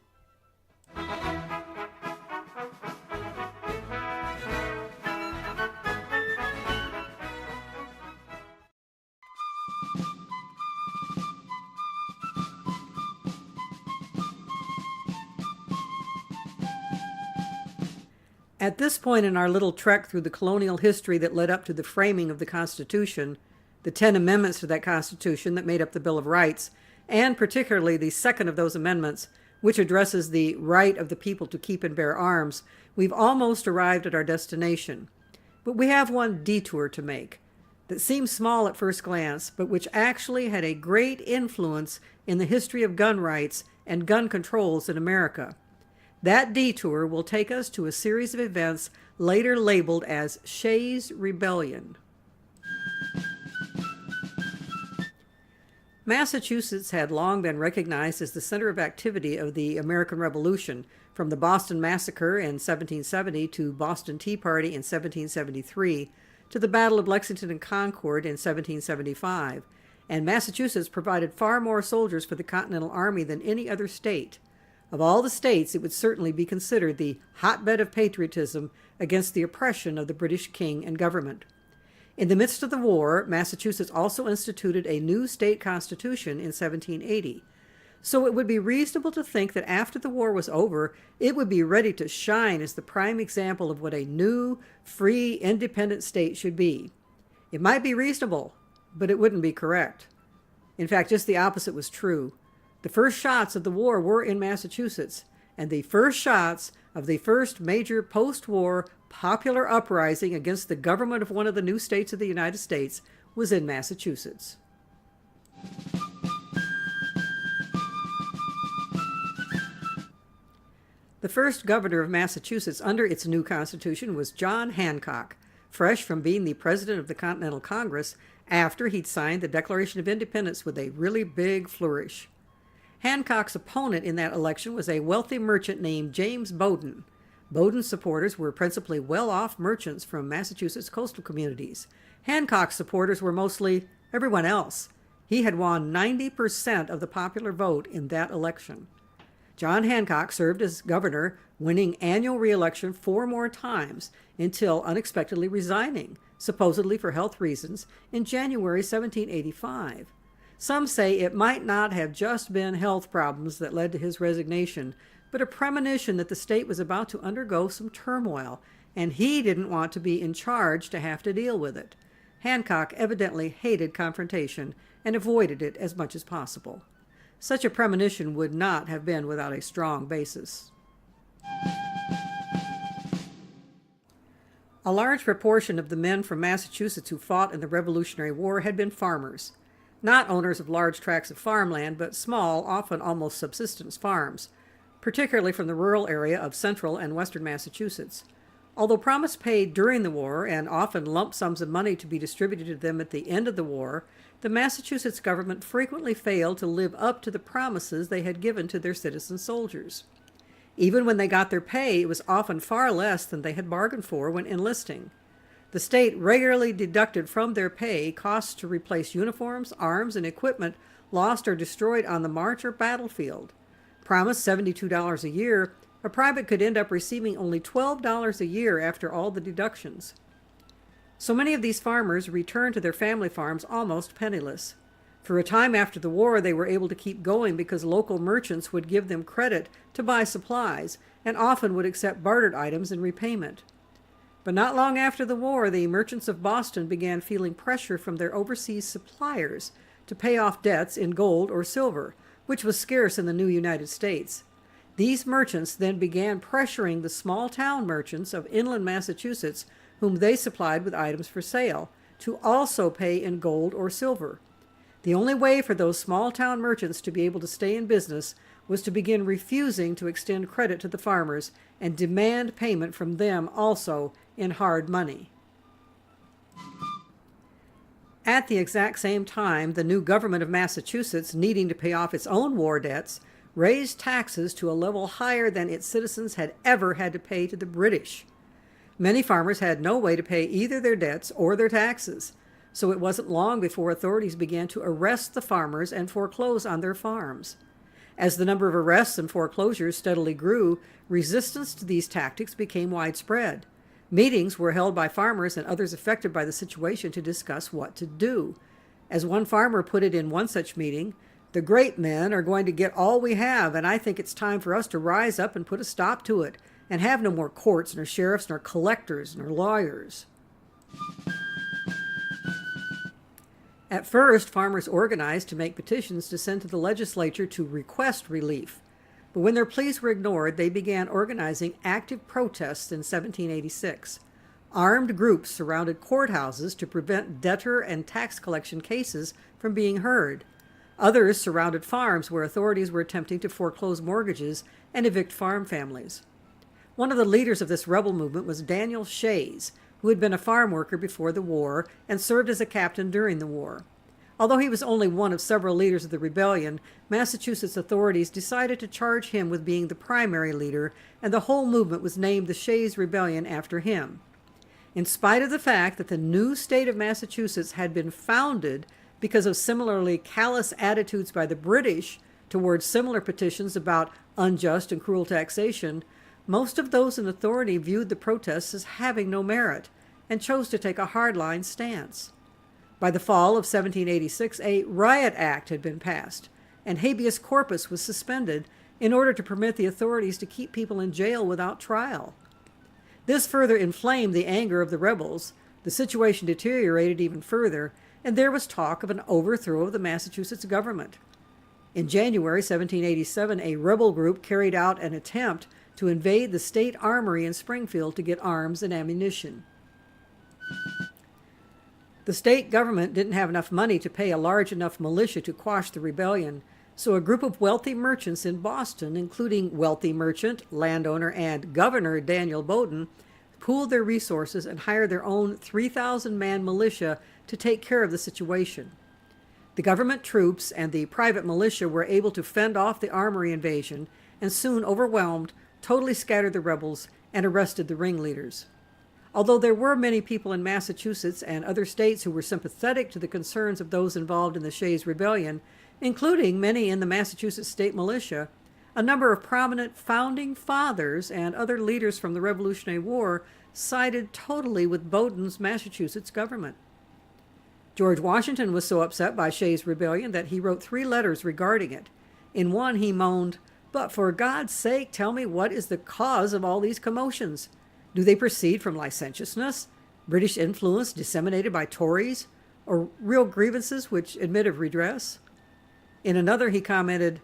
At this point in our little trek through the colonial history that led up to the framing of the Constitution, the 10 amendments to that Constitution that made up the Bill of Rights, and particularly the second of those amendments, which addresses the right of the people to keep and bear arms, we've almost arrived at our destination. But we have one detour to make that seems small at first glance, but which actually had a great influence in the history of gun rights and gun controls in America. That detour will take us to a series of events later labeled as Shays Rebellion. Massachusetts had long been recognized as the center of activity of the American Revolution, from the Boston Massacre in 1770 to Boston Tea Party in 1773 to the Battle of Lexington and Concord in 1775, and Massachusetts provided far more soldiers for the Continental Army than any other state. Of all the states, it would certainly be considered the hotbed of patriotism against the oppression of the British king and government. In the midst of the war, Massachusetts also instituted a new state constitution in 1780. So it would be reasonable to think that after the war was over, it would be ready to shine as the prime example of what a new, free, independent state should be. It might be reasonable, but it wouldn't be correct. In fact, just the opposite was true. The first shots of the war were in Massachusetts, and the first shots of the first major post-war popular uprising against the government of one of the new states of the United States was in Massachusetts. The first governor of Massachusetts under its new constitution was John Hancock, fresh from being the president of the Continental Congress after he'd signed the Declaration of Independence with a really big flourish. Hancock's opponent in that election was a wealthy merchant named James Bowdoin. Bowdoin's supporters were principally well-off merchants from Massachusetts coastal communities. Hancock's supporters were mostly everyone else. He had won 90% of the popular vote in that election. John Hancock served as governor, winning annual re-election 4 more times until unexpectedly resigning, supposedly for health reasons, in January 1785. Some say it might not have just been health problems that led to his resignation, but a premonition that the state was about to undergo some turmoil, and he didn't want to be in charge to have to deal with it. Hancock evidently hated confrontation and avoided it as much as possible. Such a premonition would not have been without a strong basis. A large proportion of the men from Massachusetts who fought in the Revolutionary War had been farmers. Not owners of large tracts of farmland, but small, often almost subsistence farms, particularly from the rural area of central and western Massachusetts. Although promise paid during the war, and often lump sums of money to be distributed to them at the end of the war, the Massachusetts government frequently failed to live up to the promises they had given to their citizen soldiers. Even when they got their pay, it was often far less than they had bargained for when enlisting. The state regularly deducted from their pay costs to replace uniforms, arms, and equipment lost or destroyed on the march or battlefield. Promised $72 a year, a private could end up receiving only $12 a year after all the deductions. So many of these farmers returned to their family farms almost penniless. For a time after the war, they were able to keep going because local merchants would give them credit to buy supplies and often would accept bartered items in repayment. But not long after the war, the merchants of Boston began feeling pressure from their overseas suppliers to pay off debts in gold or silver, which was scarce in the new United States. These merchants then began pressuring the small-town merchants of inland Massachusetts, whom they supplied with items for sale, to also pay in gold or silver. The only way for those small-town merchants to be able to stay in business was to begin refusing to extend credit to the farmers and demand payment from them also in hard money. At the exact same time, the new government of Massachusetts, needing to pay off its own war debts, raised taxes to a level higher than its citizens had ever had to pay to the British. Many farmers had no way to pay either their debts or their taxes, so it wasn't long before authorities began to arrest the farmers and foreclose on their farms. As the number of arrests and foreclosures steadily grew, resistance to these tactics became widespread. Meetings were held by farmers and others affected by the situation to discuss what to do. As one farmer put it in one such meeting, "The great men are going to get all we have, and I think it's time for us to rise up and put a stop to it, and have no more courts, nor sheriffs, nor collectors, nor lawyers." At first, farmers organized to make petitions to send to the legislature to request relief. But when their pleas were ignored, they began organizing active protests in 1786. Armed groups surrounded courthouses to prevent debtor and tax collection cases from being heard. Others surrounded farms where authorities were attempting to foreclose mortgages and evict farm families. One of the leaders of this rebel movement was Daniel Shays, who had been a farm worker before the war and served as a captain during the war. Although he was only one of several leaders of the rebellion, Massachusetts authorities decided to charge him with being the primary leader, and the whole movement was named the Shays Rebellion after him. In spite of the fact that the new state of Massachusetts had been founded because of similarly callous attitudes by the British towards similar petitions about unjust and cruel taxation, most of those in authority viewed the protests as having no merit and chose to take a hardline stance. By the fall of 1786, a Riot Act had been passed, and habeas corpus was suspended in order to permit the authorities to keep people in jail without trial. This further inflamed the anger of the rebels. The situation deteriorated even further, and there was talk of an overthrow of the Massachusetts government. In January 1787, a rebel group carried out an attempt to invade the state armory in Springfield to get arms and ammunition. The state government didn't have enough money to pay a large enough militia to quash the rebellion, so a group of wealthy merchants in Boston, including wealthy merchant, landowner, and Governor Daniel Bowdoin, pooled their resources and hired their own 3,000-man militia to take care of the situation. The government troops and the private militia were able to fend off the armory invasion and soon overwhelmed, totally scattered the rebels, and arrested the ringleaders. Although there were many people in Massachusetts and other states who were sympathetic to the concerns of those involved in the Shays Rebellion, including many in the Massachusetts State Militia, a number of prominent founding fathers and other leaders from the Revolutionary War sided totally with Bowdoin's Massachusetts government. George Washington was so upset by Shays' Rebellion that he wrote 3 letters regarding it. In one, he moaned, "But for God's sake, tell me what is the cause of all these commotions? Do they proceed from licentiousness, British influence disseminated by Tories, or real grievances which admit of redress?" In another, he commented,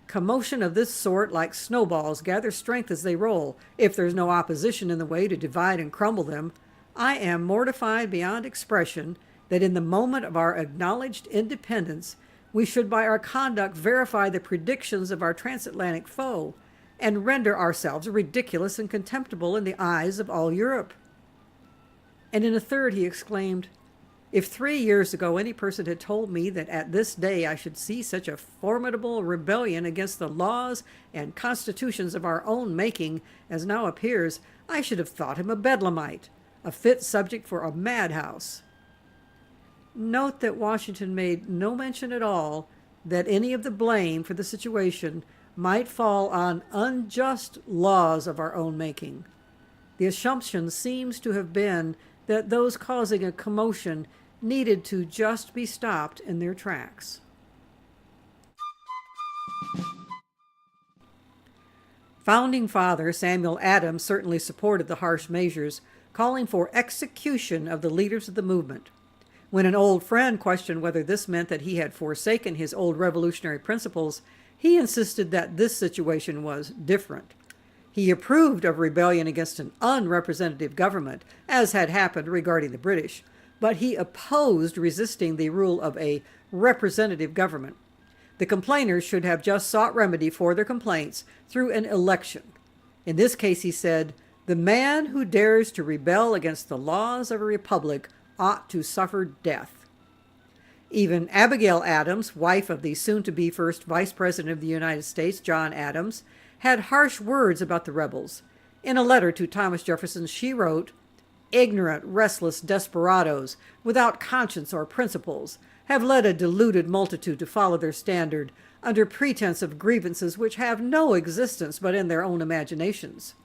"Commotion of this sort, like snowballs, gather strength as they roll, if there's no opposition in the way to divide and crumble them. I am mortified beyond expression that in the moment of our acknowledged independence, we should by our conduct verify the predictions of our transatlantic foe, and render ourselves ridiculous and contemptible in the eyes of all Europe." And in a third he exclaimed, "If 3 years ago any person had told me that at this day I should see such a formidable rebellion against the laws and constitutions of our own making as now appears, I should have thought him a bedlamite, a fit subject for a madhouse." Note that Washington made no mention at all that any of the blame for the situation might fall on unjust laws of our own making. The assumption seems to have been that those causing a commotion needed to just be stopped in their tracks. Founding Father Samuel Adams certainly supported the harsh measures calling for execution of the leaders of the movement. When an old friend questioned whether this meant that he had forsaken his old revolutionary principles, he insisted that this situation was different. He approved of rebellion against an unrepresentative government, as had happened regarding the British, but he opposed resisting the rule of a representative government. The complainers should have just sought remedy for their complaints through an election. In this case, he said, "The man who dares to rebel against the laws of a republic ought to suffer death." Even Abigail Adams, wife of the soon-to-be first Vice President of the United States, John Adams, had harsh words about the rebels. In a letter to Thomas Jefferson, she wrote, "Ignorant, restless desperadoes, without conscience or principles, have led a deluded multitude to follow their standard under pretense of grievances which have no existence but in their own imaginations."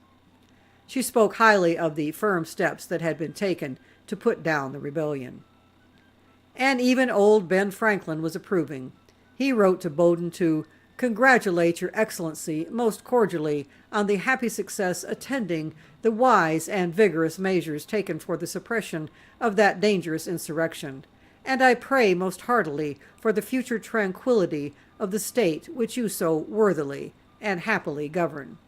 She spoke highly of the firm steps that had been taken to put down the rebellion. And even old Ben Franklin was approving. He wrote to Bowdoin to congratulate Your Excellency most cordially on the happy success attending the wise and vigorous measures taken for the suppression of that dangerous insurrection, and I pray most heartily for the future tranquillity of the state which you so worthily and happily govern.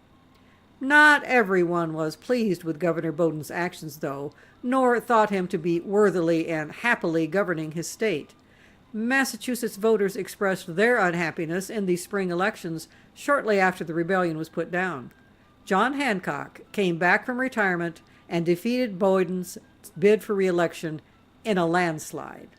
Not everyone was pleased with Governor Bowdoin's actions, though, nor thought him to be worthily and happily governing his state. Massachusetts voters expressed their unhappiness in the spring elections shortly after the rebellion was put down. John Hancock came back from retirement and defeated Bowdoin's bid for re-election in a landslide.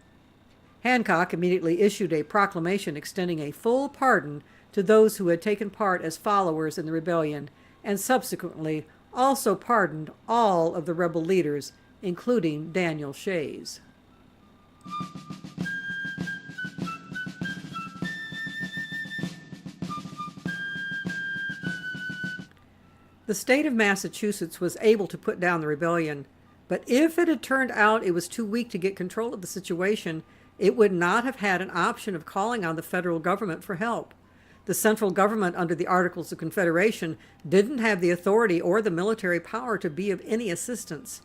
Hancock immediately issued a proclamation extending a full pardon to those who had taken part as followers in the rebellion, and subsequently also pardoned all of the rebel leaders, including Daniel Shays. The state of Massachusetts was able to put down the rebellion, but if it had turned out it was too weak to get control of the situation, it would not have had an option of calling on the federal government for help. The central government under the Articles of Confederation didn't have the authority or the military power to be of any assistance.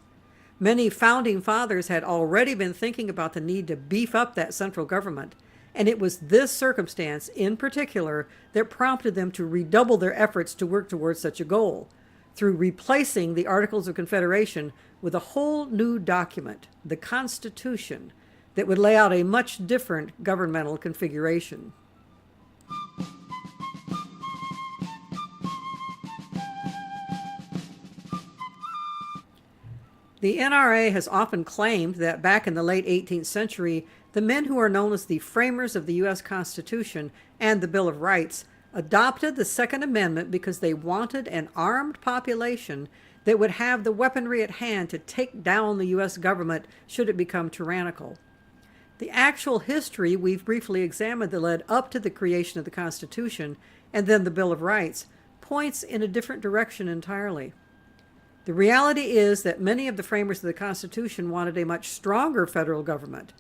Many founding fathers had already been thinking about the need to beef up that central government, and it was this circumstance in particular that prompted them to redouble their efforts to work towards such a goal, through replacing the Articles of Confederation with a whole new document, the Constitution, that would lay out a much different governmental configuration. The NRA has often claimed that back in the late 18th century, the men who are known as the framers of the U.S. Constitution and the Bill of Rights adopted the Second Amendment because they wanted an armed population that would have the weaponry at hand to take down the U.S. government should it become tyrannical. The actual history we've briefly examined that led up to the creation of the Constitution and then the Bill of Rights points in a different direction entirely. The reality is that many of the framers of the Constitution wanted a much stronger federal government,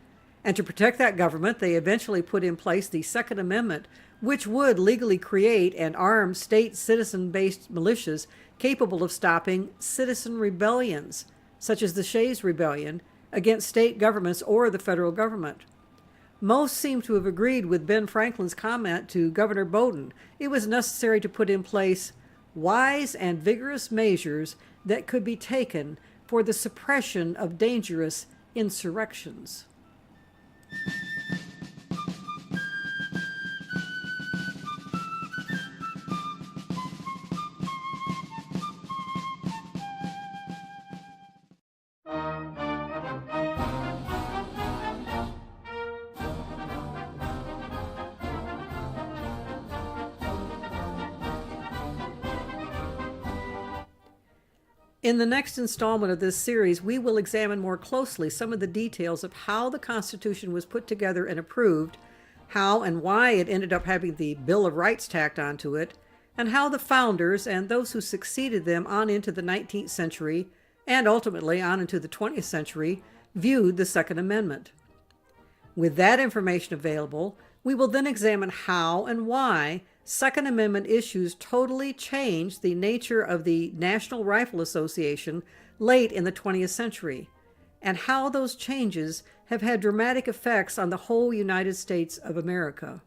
and to protect that government, they eventually put in place the Second Amendment, which would legally create and arm state citizen-based militias capable of stopping citizen rebellions, such as the Shays Rebellion, against state governments or the federal government. Most seem to have agreed with Ben Franklin's comment to Governor Bowdoin. It was necessary to put in place wise and vigorous measures that could be taken for the suppression of dangerous insurrections. In the next installment of this series, we will examine more closely some of the details of how the Constitution was put together and approved, how and why it ended up having the Bill of Rights tacked onto it, and how the founders and those who succeeded them on into the 19th century, and ultimately on into the 20th century, viewed the Second Amendment. With that information available, we will then examine how and why Second Amendment issues totally changed the nature of the National Rifle Association late in the 20th century, and how those changes have had dramatic effects on the whole United States of America.